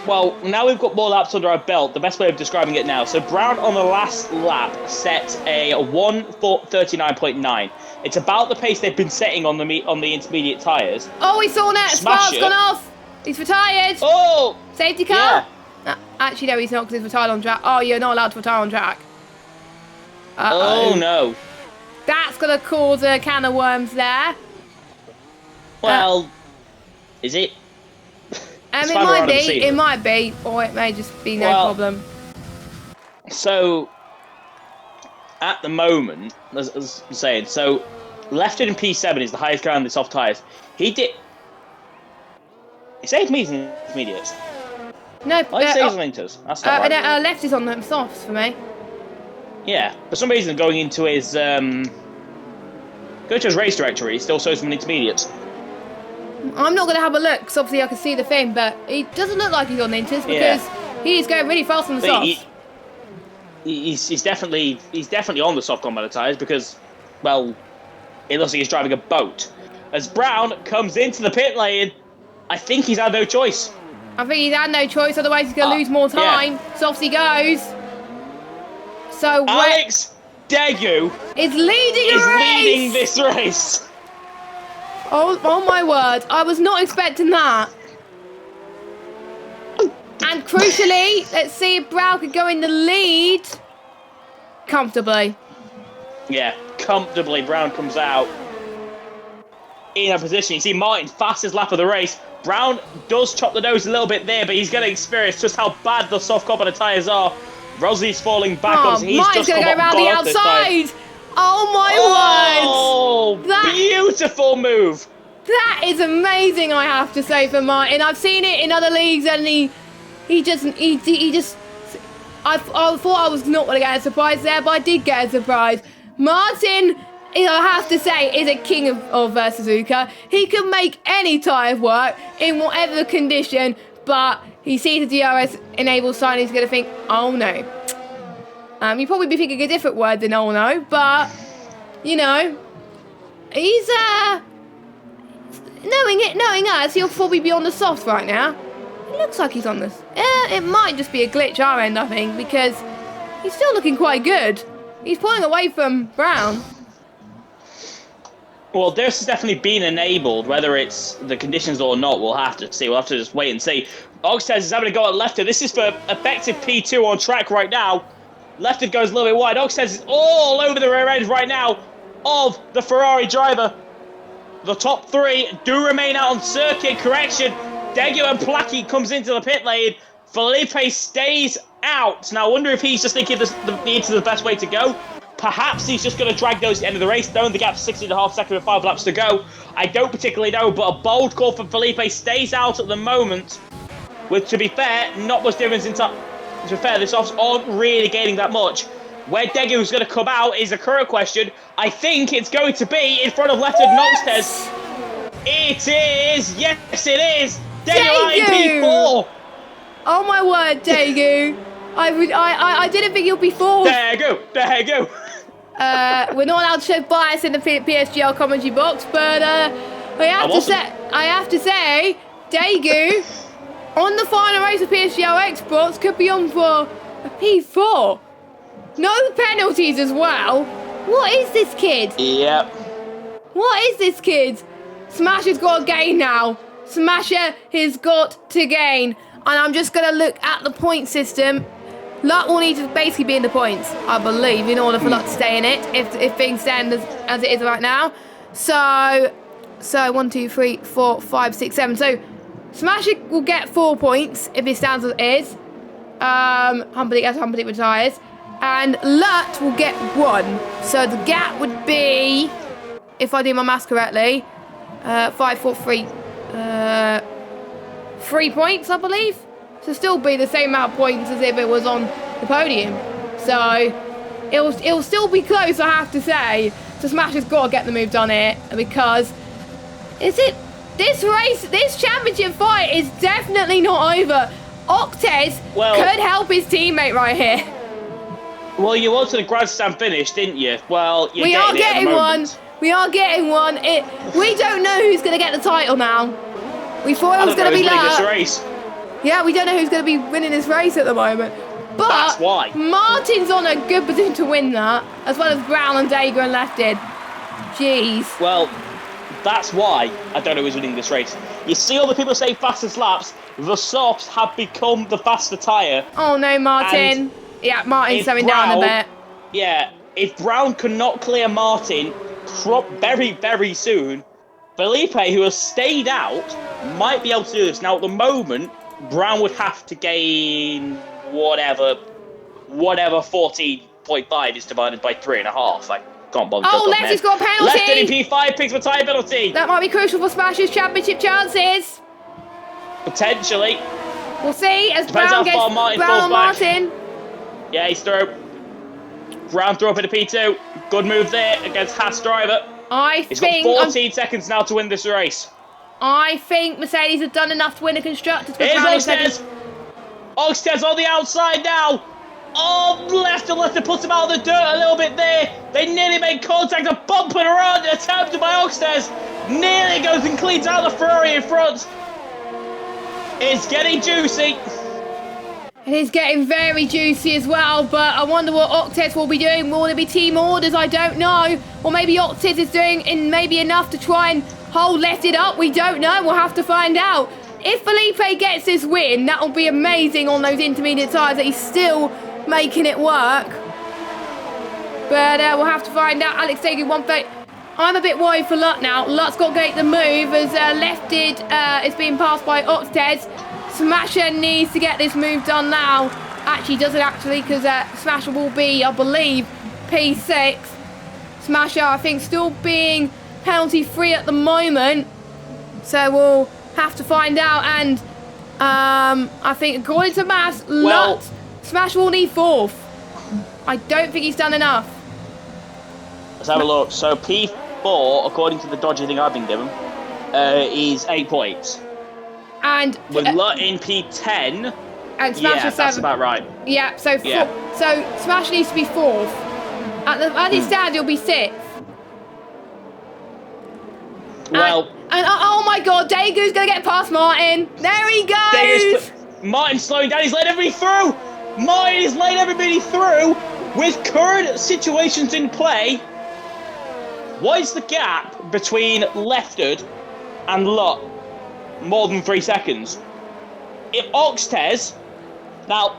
Well, now we've got more laps under our belt. The best way of describing it now. So Brown on the last lap set a 1:39.9. It's about the pace they've been setting on the intermediate tyres. Oh, we saw that. Spark's gone off. He's retired. Oh! Safety car? Yeah. Actually, no, he's not because he's retired on track. Oh, you're not allowed to retire on track. Oh, no. That's going to cause a can of worms there. Well, is it? It might be, or it may just be no problem. So, at the moment, as I'm saying, so Lefton in P7 is the highest car on the soft tyres. He saved me in intermediates. No, left is on the softs for me. Yeah, for some reason going into his race directory, he still shows him in intermediates. I'm not going to have a look because obviously I can see the thing, but it doesn't look like he's on the inters because he's going really fast on the softs. He's definitely on the soft combat tyres because, well, it looks like he's driving a boat. As Brown comes into the pit lane, I think he's had no choice. I think he's had no choice, otherwise he's going to lose more time. Yeah. Softs he goes. So Alex Degu is leading this race. Oh my word! I was not expecting that. And crucially, let's see if Brown could go in the lead comfortably. Yeah, comfortably. Brown comes out in a position. You see Martin, fastest lap of the race. Brown does chop the nose a little bit there, but he's going to experience just how bad the soft combat tyres are. Rosley's falling back on. He's Martin's going to go around the outside. Oh my word! Beautiful move. That is amazing, I have to say, for Martin. I've seen it in other leagues, and he just. I thought I was not going to get a surprise there, but I did get a surprise. Martin, I have to say, is a king of Suzuka. He can make any tyre work in whatever condition, but he sees the DRS enabled sign, he's going to think, oh no. You'd probably be thinking a different word than oh no, but, you know, he's, knowing us, he'll probably be on the soft right now. It looks like he's on this. It might just be a glitch our end, I think, because he's still looking quite good. He's pulling away from Brown. Well, this has definitely been enabled. Whether it's the conditions or not, we'll have to see. We'll have to just wait and see. Oxtez is having to go at Lefton. This is for effective P2 on track right now. Lefton goes a little bit wide. Oxtez is all over the rear end right now of the Ferrari driver. The top three do remain out on circuit. Correction. Degu and Placchi comes into the pit lane. Felipe stays out. Now, I wonder if he's just thinking the into the best way to go. Perhaps he's just going to drag those to the end of the race, knowing the gap's 16.5 seconds with 5 laps to go. I don't particularly know, but a bold call from Felipe stays out at the moment. With, to be fair, not much difference in time. To be fair, the softs aren't really gaining that much. Where Degu's going to come out is a current question. I think it's going to be in front of Lefton Noxtez. It is! Yes, it is! Degu in P4! Oh my word, Degu! I didn't think you'd be fourth. Degu! We're not allowed to show bias in the PSGL commentary box, but I have to say, Degu on the final race of PSGL Exports could be on for a P4. No penalties as well. What is this kid? Yep. What is this kid? Smasher's got to gain now. Smasher has got to gain. And I'm just going to look at the point system. Luck will need to basically be in the points, I believe, in order for Luck to stay in it, if things stand as it is right now. So 1, 2, 3, 4, 5, 6, 7. So Smasher will get 4 points if it stands as it is. Humperdinck retires. And Lut will get 1. So the gap would be, if I do my maths correctly, 5, 4, 3, 3 points, I believe. So still be the same amount of points as if it was on the podium. So it'll still be close, I have to say. So Smasher's got to get the move done here, because this championship fight is definitely not over. Octez could help his teammate right here. Well, you wanted a grandstand finish, didn't you? Well, we are getting one. We are getting one. We don't know who's going to get the title now. We thought it was going to be Luck. Yeah, we don't know who's going to be winning this race at the moment. But That's why. Martin's on a good position to win that, as well as Brown and Dega and Lefted. Jeez. Well, that's why I don't know who's winning this race. You see all the people saying fastest laps, the softs have become the faster tyre. Oh no, Martin. Yeah, Martin's slowing down a bit. Yeah, if Brown cannot clear Martin very, very soon, Felipe, who has stayed out, might be able to do this. Now, at the moment, Brown would have to gain whatever 14.5 is divided by 3.5. I can't bother. Oh, Lefty's got a penalty. Left in P5 picks for tyre penalty. That might be crucial for Smash's championship chances. Potentially. We'll see as Depends Brown how far gets Martin Brown falls back. Martin. Yeah, he's through. Brown through up into P2. Good move there against Haas driver. He's got 14 seconds now to win this race. I think Mercedes have done enough to win a Constructors. Here's Oxtez. Oxtez on the outside now. Oh, Lester puts him out of the dirt a little bit there. They nearly made contact, a bumping around attempted by Oxtez. Nearly goes and cleans out the Ferrari in front. It's getting juicy. It is getting very juicy as well, but I wonder what Octez will be doing. Will there be team orders? I don't know. Or maybe Octez is doing maybe enough to try and hold Lefted up. We don't know. We'll have to find out. If Felipe gets this win, that will be amazing on those intermediate tyres that he's still making it work. But we'll have to find out. Alex taking 130. I'm a bit worried for Lut now. Lut's got to get the move as Lefted is being passed by Octez. Smasher needs to get this move done now. Actually, doesn't actually, because Smasher will be, I believe, P6. Smasher, I think, still being penalty-free at the moment. So we'll have to find out. And I think, according to Mass, Smasher will need 4th. I don't think he's done enough. Let's have a look. So P4, according to the dodgy thing I've been given, is 8 points. And with Lut in P10, and Smasher 7. That's about right. Yeah, so Smash needs to be 4th. At his stand, he'll be 6th. Well, and oh my God, Dagu's gonna get past Martin. There he goes. Martin's slowing down. He's letting everybody through. Martin is letting everybody through. With current situations in play, what is the gap between Lefted and Lut? More than 3 seconds. If Oxtez, now,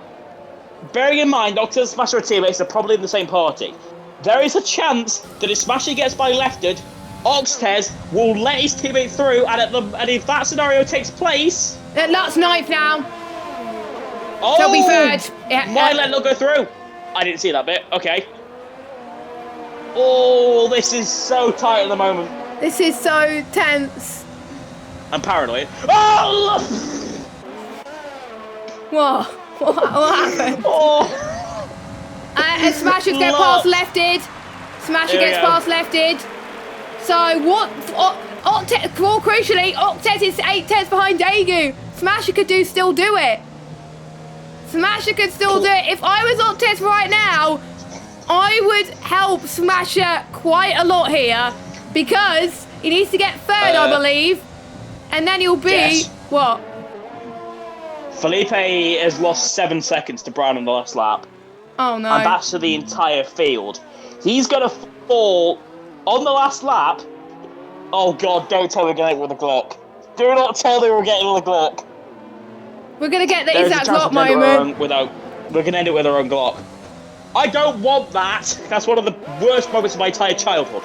bearing in mind, Oxtez and Smasher teammates are probably in the same party. There is a chance that if Smasher gets by Lefted, Oxtez will let his teammate through, and if that scenario takes place, Lut's 9th now. Oh, so be 3rd. Yeah, might let Lut go through. I didn't see that bit. Okay. Oh, this is so tight at the moment. This is so tense. I'm paranoid. Oh! What happened? Oh! And Smasher's going past Lefted. Smasher gets past Lefted. So what? More crucially, Octez is 8 tenths behind Daegu. Smasher could still do it. Smasher could still do it. If I was Octez right now, I would help Smasher quite a lot here because he needs to get 3rd, I believe. And then he'll be, what? Felipe has lost 7 seconds to Brown in the last lap. Oh, no. And that's to the entire field. He's going to fall on the last lap. Oh, God, don't tell me we're getting it with a Glock. Do not tell me we're getting it with a Glock. We're going to get the exact Glock moment. We're going to end it with our own Glock. I don't want that. That's one of the worst moments of my entire childhood.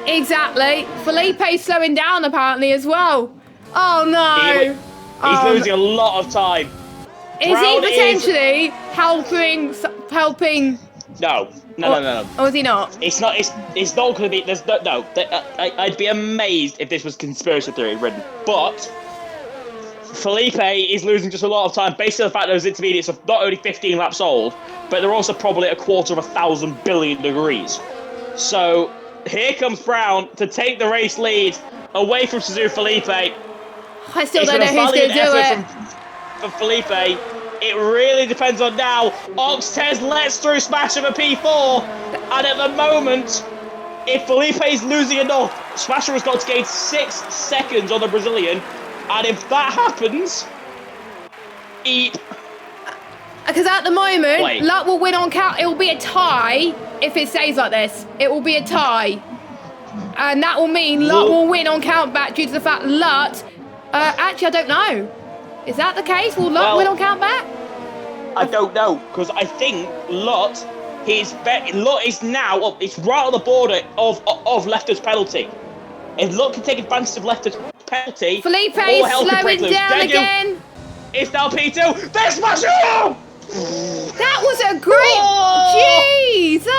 Exactly. Felipe's slowing down, apparently, as well. Oh, no. He's losing a lot of time. Is he potentially helping? No. Or is he not? It's not going to be. There's no. I'd be amazed if this was conspiracy theory written. But Felipe is losing just a lot of time based on the fact that those intermediates are not only 15 laps old, but they're also probably a quarter of 1,000 billion degrees. So here comes Brown to take the race lead away from Suzuki Felipe. I still don't know who's going to do it. For Felipe, it really depends on now. Oxtez lets through Smasher for P4, and at the moment, if Felipe is losing enough, Smasher has got to gain 6 seconds on the Brazilian, and if that happens, Beep. Because at the moment, Wait. Luck will win on count. It will be a tie if it stays like this. It will be a tie. And that will mean Luck will win on count back due to the fact Luck... actually, I don't know. Is that the case? Will Luck win on count back? I don't know, because I think Lot is now it's right on the border of Lefter's penalty. If Lot can take advantage of Lefter's penalty, Felipe all hell can slowing break loose. down There you- again. It's now P2. There's Smasher! That was a great... Jesus!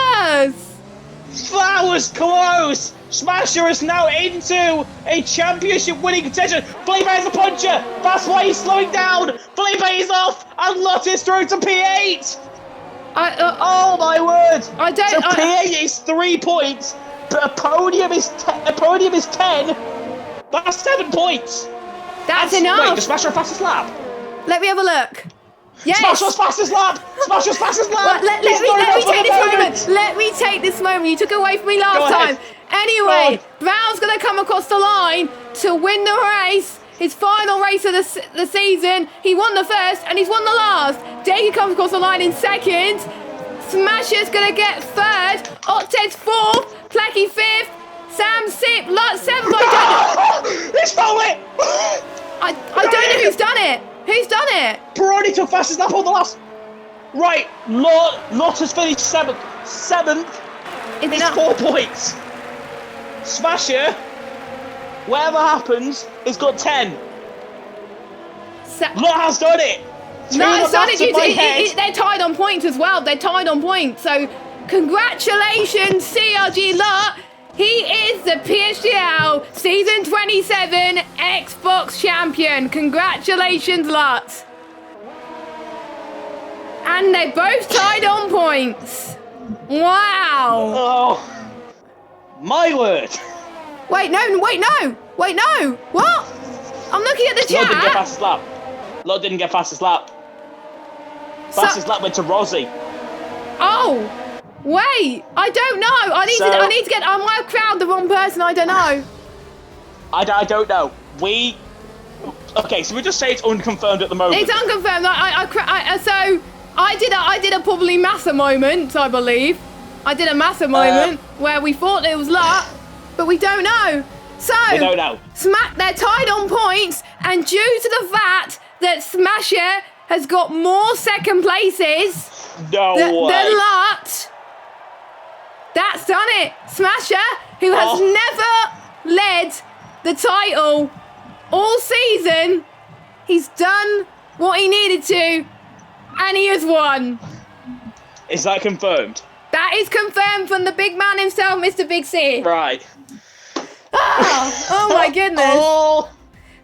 That was close! Smasher is now into a championship winning contention. Felipe is a puncher. That's why he's slowing down. Felipe is off, and Lot is through to P8. Oh my word! I don't. So P8 is 3 points, but a podium is 10. That's 7 points. That's enough. Wait, does Smasher fastest lap? Let me have a look. Yes. Smasher's fastest lap. Smasher's fastest lap. Let me take this moment. Let me take this moment. You took it away from me last time. Anyway, Brown's going to come across the line to win the race. His final race of the season. He won the first and he's won the last. Daggy comes across the line in second. Smasher's going to get third. Octed's fourth. Placky fifth. Sam sixth. Lutz seventh. He's stole it. I don't know who's done it. Who's done it? Peroni took fastest lap on the last. Right, Lot has finished seventh. It's 4 points. Smasher, whatever happens, has got 10. Lot has done it. No, it's done it. They're tied on points as well. They're tied on points. So, congratulations, CRG Lot. He is the PSGL Season 27 Xbox Champion. Congratulations, Lot. And they're both tied on points. Wow. Oh, my word. Wait, no. What? I'm looking at the chat. Lot didn't get fastest lap. Lot didn't get fastest lap. Fastest lap went to Rosie. Oh. Wait, I don't know. I need to get. I might have crowded the wrong person. I don't know. I don't know. Okay, so we just say it's unconfirmed at the moment. It's unconfirmed. So I did a probably Massa moment. I believe I did a Massa moment where we thought it was Luck, but we don't know. So we don't know. They're tied on points, and due to the fact that Smasher has got more second places than Luck. That's done it. Smasher, who has never led the title all season, he's done what he needed to, and he has won. Is that confirmed? That is confirmed from the big man himself, Mr. Big C. Right. Oh my goodness.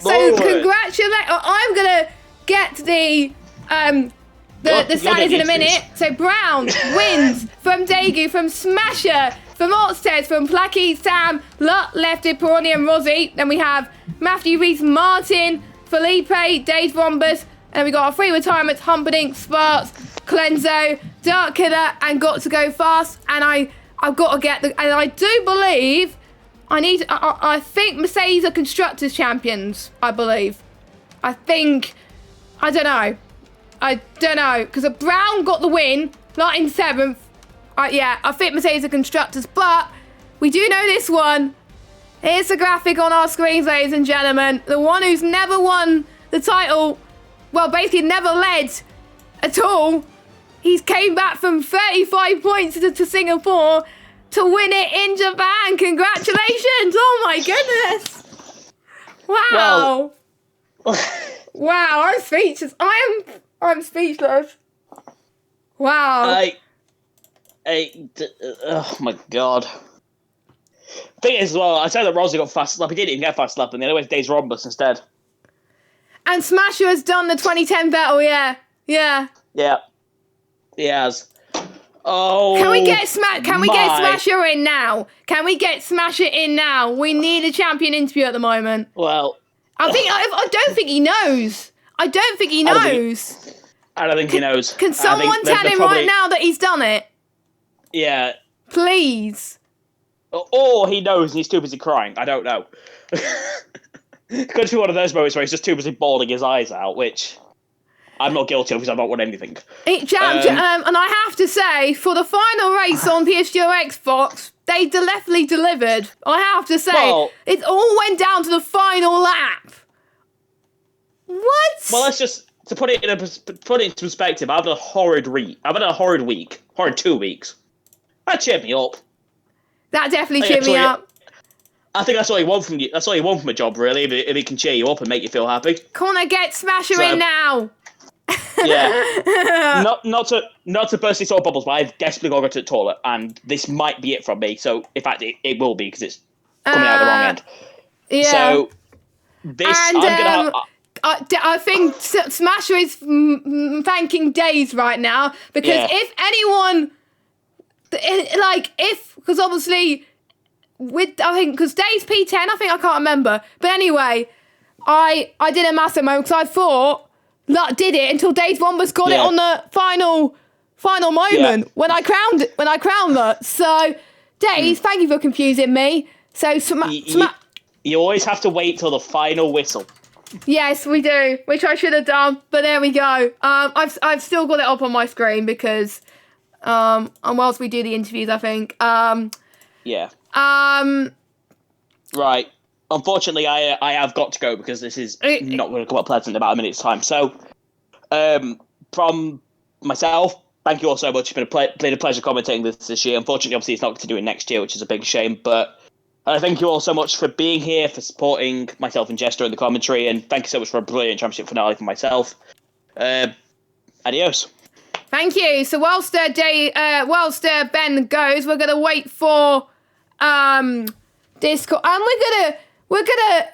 So congratulations. I'm going to get the standings in a minute. So Brown wins from Daegu, from Smasher, from Oxted, from Placky, Sam, Lot, Lefted, Peroni and Rosie. Then we have Matthew Reese, Martin, Felipe, Dave Rombus. And we got our 3 retirements, Humperdinck, Sparks, Clenzo, Dark Killer, and Got to Go Fast. And I've got to get and I do believe I think Mercedes are Constructors Champions, I believe. I don't know, because Brown got the win, not in 7th. I think Mercedes are Constructors, but we do know this one. Here's the graphic on our screens, ladies and gentlemen. The one who's never won the title, well, basically never led at all. He's came back from 35 points to Singapore to win it in Japan. Congratulations! Oh my goodness! Wow! Wow! I'm speechless. I'm speechless. Wow! Oh my god! Thing is, well, I said that Rosie got fast lap. He didn't even get fast lap, and the other way Days Rombus instead. And Smasher has done the 2010 battle. Yeah. He has. Oh. Can we get Smasher in now? Can we get Smasher in now? We need a champion interview at the moment. Well, I don't think he knows. I don't think he knows. I don't think he knows. Can someone tell him right now that he's done it? Yeah. Please. Or he knows and he's too busy crying. I don't know. Could be one of those moments where he's just too busy bawling his eyes out, which... I'm not guilty of because I've not won anything. And I have to say, for the final race on PSGL Xbox, they definitely delivered. I have to say, it all went down to the final lap. What? Well, let's just to put it into perspective. I've had a horrid week. Horrid 2 weeks. That cheered me up. That definitely cheered me up. I think that's all you want from you. That's all you want from a job, really. If it can cheer you up and make you feel happy. Can I get Smasher in now? Yeah. not to burst these sort of bubbles, but I've desperately got to go to the toilet, and this might be it from me. So, in fact, it will be because it's coming out the wrong end. Yeah. So this, and, I'm gonna. I think Smasher is thanking Days right now because if anyone, because obviously because Days P10, I can't remember, but anyway, I did a massive moment because I thought Luck did it until Days Wombus got it on the final moment when I crowned Luck. So Days, thank you for confusing me. So you always have to wait till the final whistle. Yes, we do, which I should have done, but there we go. I've still got it up on my screen because and whilst we do the interviews, I think. Right. Unfortunately, I have got to go because this is not going to come up pleasant in about a minute's time. So, from myself, thank you all so much. It's been a pleasure commentating this year. Unfortunately, obviously, it's not going to do it next year, which is a big shame, but thank you all so much for being here, for supporting myself and Jester in the commentary, and thank you so much for a brilliant championship finale for myself. Adios. Thank you. So whilst Ben goes, we're gonna wait for Discord, and we're gonna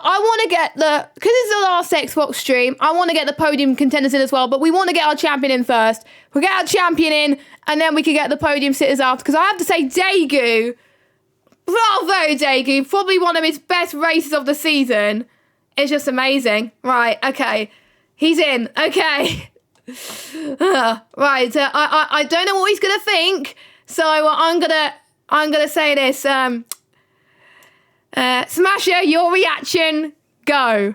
I want to get because it's the last Xbox stream. I want to get the podium contenders in as well, but we want to get our champion in first. We'll get our champion in, and then we can get the podium sitters after. Because I have to say, Daegu. Bravo, Daegu. Probably one of his best races of the season. It's just amazing. Right, okay. He's in. Okay. Right, I don't know what he's going to think. So I'm gonna say this. Smasher, your reaction, go.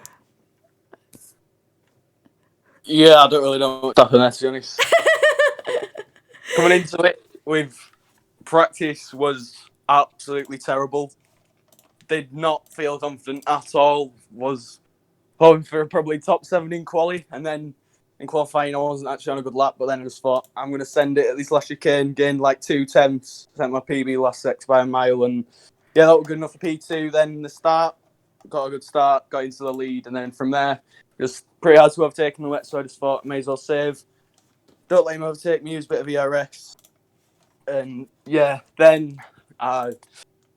Yeah, I don't really know what's happened there, to be honest. Coming into it with practice was absolutely terrible. Did not feel confident at all. Was hoping for probably top 7 in quali, and then in qualifying I wasn't actually on a good lap, but then I just thought I'm going to send it at this last chicane, gained like 2 tenths, sent my PB last six by a mile, and yeah, that was good enough for P2. Then the start, got a good start, got into the lead, and then from there, just pretty hard to overtake in the wet, so I just thought may as well save. Don't let him overtake me, use a bit of ERS. And yeah, then the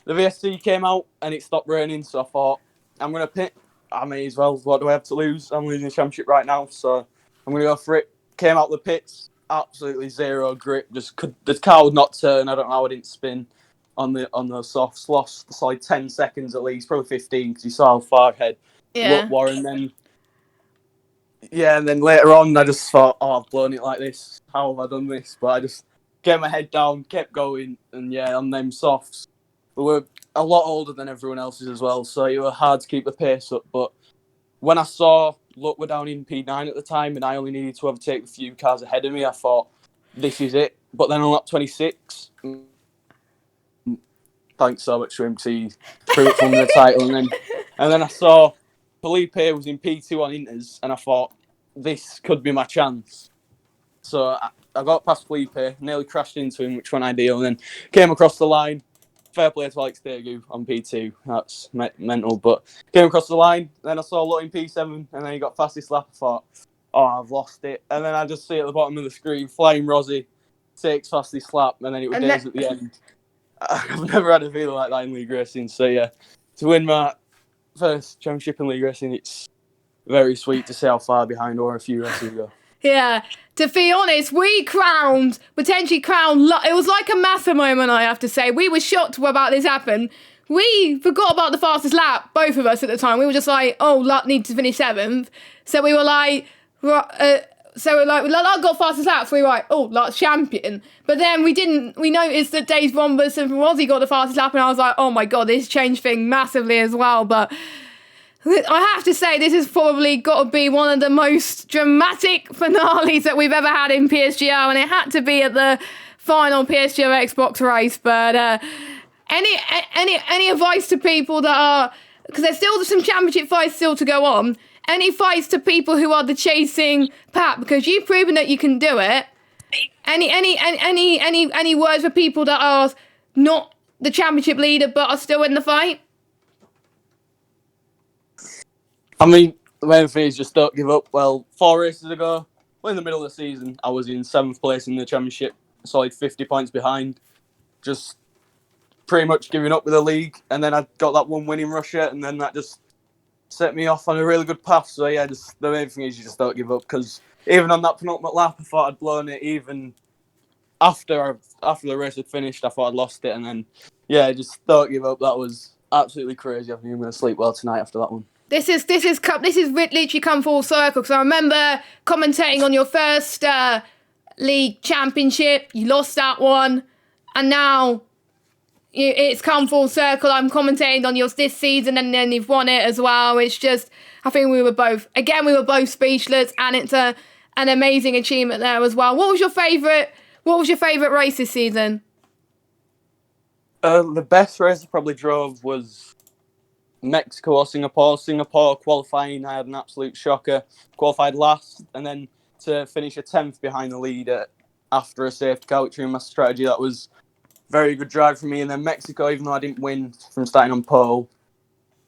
VSC came out and it stopped raining, so I thought, I'm going to pit. I may as well. What do I have to lose? I'm losing the championship right now, so I'm going to go for it. Came out the pits, absolutely zero grip. The car would not turn. I don't know how I didn't spin on the softs. Lost like 10 seconds at least, probably 15, because you saw how far ahead looked Warren. Then and then later on, I just thought, I've blown it like this. How have I done this? But I just kept my head down, kept going, and on them softs, we were a lot older than everyone else's as well, so it was hard to keep the pace up. But when I saw we're down in P9 at the time, and I only needed to overtake the few cars ahead of me, I thought, this is it. But then on lap 26, thanks so much to him to prove from the title, and then I saw Felipe was in P2 on Inters, and I thought, this could be my chance. So I got past Felipe, nearly crashed into him, which went ideal, and then came across the line. Fair play to Alex Daegu on P2. That's mental, but came across the line. Then I saw Lot in P7, and then he got fastest lap. I thought, I've lost it. And then I just see at the bottom of the screen, Flying Rozzy takes fastest lap, and then it was Days at the end. I've never had a feeling like that in league racing. So yeah, to win my first championship in league racing, it's very sweet to see how far behind or a few races ago. Yeah, to be honest, we potentially crowned. It was like a massive moment, I have to say. We were shocked about this happened. We forgot about the fastest lap, both of us at the time. We were just like, Luck needs to finish 7th. So we were like, Luck got fastest lap, so we were like, Luck's champion. But then we noticed that Days Bombers and Rozzy got the fastest lap, and I was like, oh my god, this changed things massively as well. But I have to say, this has probably got to be one of the most dramatic finales that we've ever had in PSGL, and it had to be at the final PSGL Xbox race. But any advice to people that are, because there's still some championship fights still to go on. Any fights to people who are the chasing pack, because you've proven that you can do it. Any words for people that are not the championship leader but are still in the fight? I mean, the main thing is just don't give up. Well, 4 races ago, in the middle of the season, I was in 7th place in the championship, solid 50 points behind. Just pretty much giving up with the league, and then I got that one win in Russia, and then that just set me off on a really good path. So yeah, just the main thing is you just don't give up, because even on that penultimate lap, I thought I'd blown it. Even after the race had finished, I thought I'd lost it, and then yeah, just don't give up. That was absolutely crazy. I think I'm going to sleep well tonight after that one. This is literally come full circle, because I remember commentating on your first league championship. You lost that one, and now it's come full circle. I'm commentating on yours this season, and then you've won it as well. It's just, I think we were both speechless, and it's an amazing achievement there as well. What was your favourite race this season? The best race I probably drove was Mexico or Singapore. Singapore qualifying, I had an absolute shocker. Qualified last, and then to finish a 10th behind the leader after a safety car, which in my strategy, that was very good drive for me. And then Mexico, even though I didn't win from starting on pole,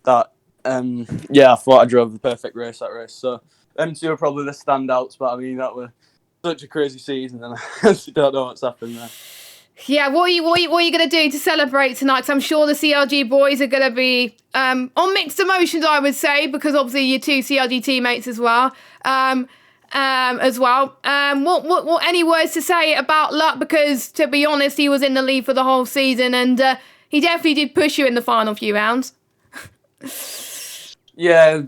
that I thought I drove the perfect race that race. So them two are probably the standouts. But I mean, that was such a crazy season, and I don't know what's happened there. Yeah, what are you going to do to celebrate tonight? Because I'm sure the CRG boys are going to be on mixed emotions, I would say, because obviously you're two CRG teammates as well. What any words to say about Luck? Because to be honest, he was in the lead for the whole season, and he definitely did push you in the final few rounds. Yeah,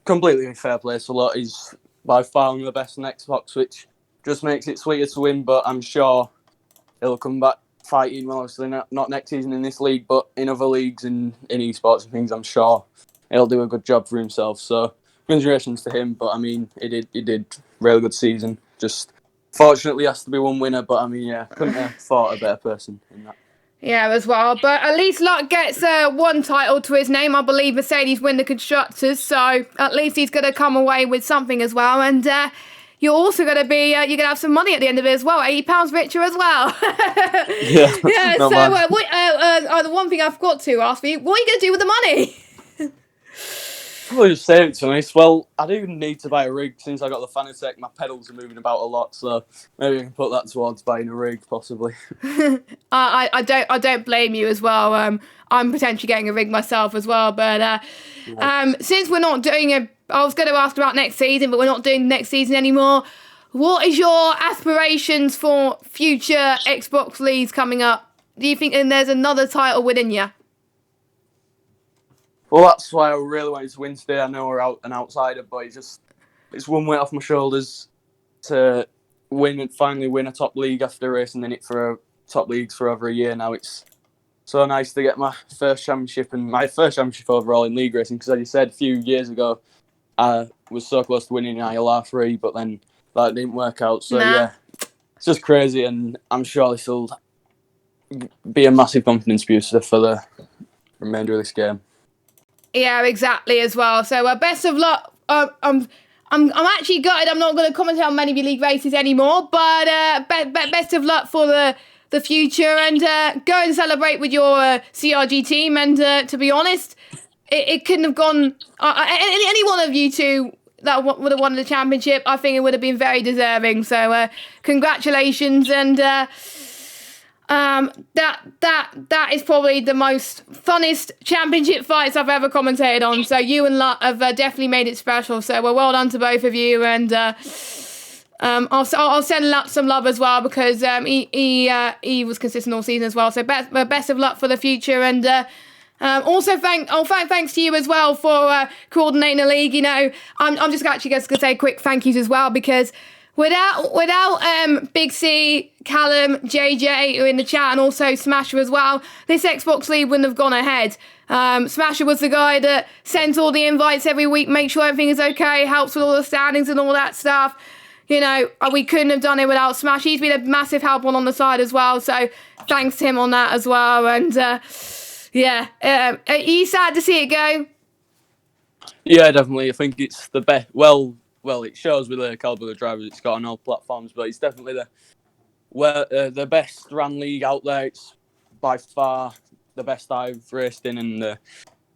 completely fair play to Luck. He's by far one of the best in Xbox, which just makes it sweeter to win. But I'm sure he'll come back fighting, well, obviously not next season in this league, but in other leagues and in esports and things. I'm sure he'll do a good job for himself. So congratulations to him. But I mean, he did really good season. Just fortunately has to be one winner. But I mean, yeah, couldn't have thought a better person in that. Yeah, as well. But at least Luck gets one title to his name. I believe Mercedes win the constructors, so at least he's going to come away with something as well. And you're also going to be, you're going to have some money at the end of it as well, £80 richer as well. Yeah. Yeah. So the one thing I forgot to ask you, what are you going to do with the money? Probably just save it, to be honest. Well, I do need to buy a rig since I got the Fanatec. My pedals are moving about a lot, so maybe I can put that towards buying a rig, possibly. I don't blame you as well. I'm potentially getting a rig myself as well, but since we're not doing I was going to ask about next season, but we're not doing next season anymore. What is your aspirations for future Xbox leagues coming up? Do you think there's another title within you? Well, that's why I really wanted to win today. I know we're an outsider, but it's one weight off my shoulders to finally win a top league after racing in it for top leagues for over a year now. It's so nice to get my first championship and my first championship overall in league racing, because as you said, a few years ago, I was so close to winning in ILR3, but then that didn't work out. So yeah, it's just crazy, and I'm sure this will be a massive confidence booster for the remainder of this game. Yeah, exactly as well. So best of luck. I'm actually gutted. I'm not going to comment on many of your league races anymore, but best of luck for the future, and go and celebrate with your CRG team. And to be honest, it couldn't have gone. Any one of you two that would have won the championship, I think it would have been very deserving. So congratulations, and that is probably the most funnest championship fights I've ever commentated on. So you and Luck have definitely made it special. So well done to both of you, and I'll send Luck some love as well, because he was consistent all season as well. So best of luck for the future, and also thanks to you as well for coordinating the league. You know, I'm just actually going to say quick thank yous as well, because Without Big C, Callum, JJ, who are in the chat, and also Smasher as well, this Xbox League wouldn't have gone ahead. Smasher was the guy that sends all the invites every week, makes sure everything is okay, helps with all the standings and all that stuff. You know, we couldn't have done it without Smash. He's been a massive help on the side as well, so thanks to him on that as well. And are you sad to see it go? Yeah, definitely. I think it's the best. Well, it shows with the caliber of the drivers it's got on all platforms, but it's definitely the best ran league out there. It's by far the best I've raced in, and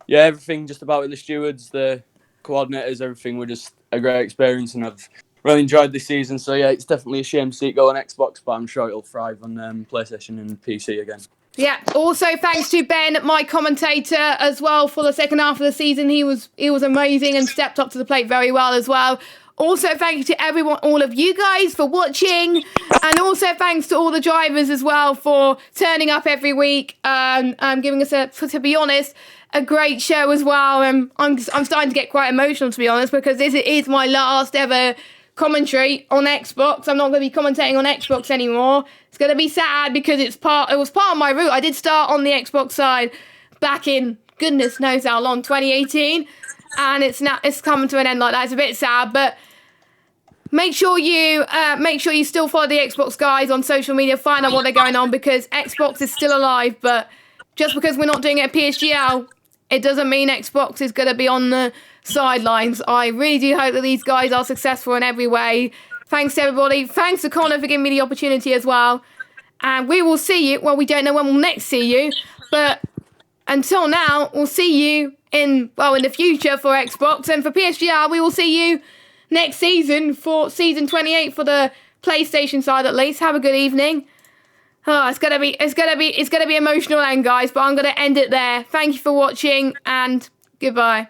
everything just about it. The stewards, the coordinators, everything were just a great experience, and I've really enjoyed this season. So yeah, it's definitely a shame to see it go on Xbox, but I'm sure it'll thrive on PlayStation and PC again. Yeah. Also, thanks to Ben, my commentator, as well, for the second half of the season. He was amazing and stepped up to the plate very well as well. Also, thank you to everyone, all of you guys, for watching, and also thanks to all the drivers as well for turning up every week and giving us to be honest, a great show as well. I'm starting to get quite emotional, to be honest, because this is my last ever commentary on Xbox. I'm not going to be commentating on Xbox anymore. It's going to be sad because it was part of my route. I did start on the Xbox side back in goodness knows how long, 2018, and it's coming to an end like that. It's a bit sad, but make sure you still follow the Xbox guys on social media, find out what they're going on, because Xbox is still alive. But just because we're not doing it at PSGL, it doesn't mean Xbox is going to be on the sidelines. I really do hope that these guys are successful in every way. Thanks to everybody. Thanks to Connor for giving me the opportunity as well. And we will see you. Well, we don't know when we'll next see you, but until now, we'll see you in the future for Xbox, and for PSGR, we will see you next season for season 28 for the PlayStation side at least. Have a good evening. Oh, it's gonna be emotional end, guys, but I'm gonna end it there. Thank you for watching, and goodbye.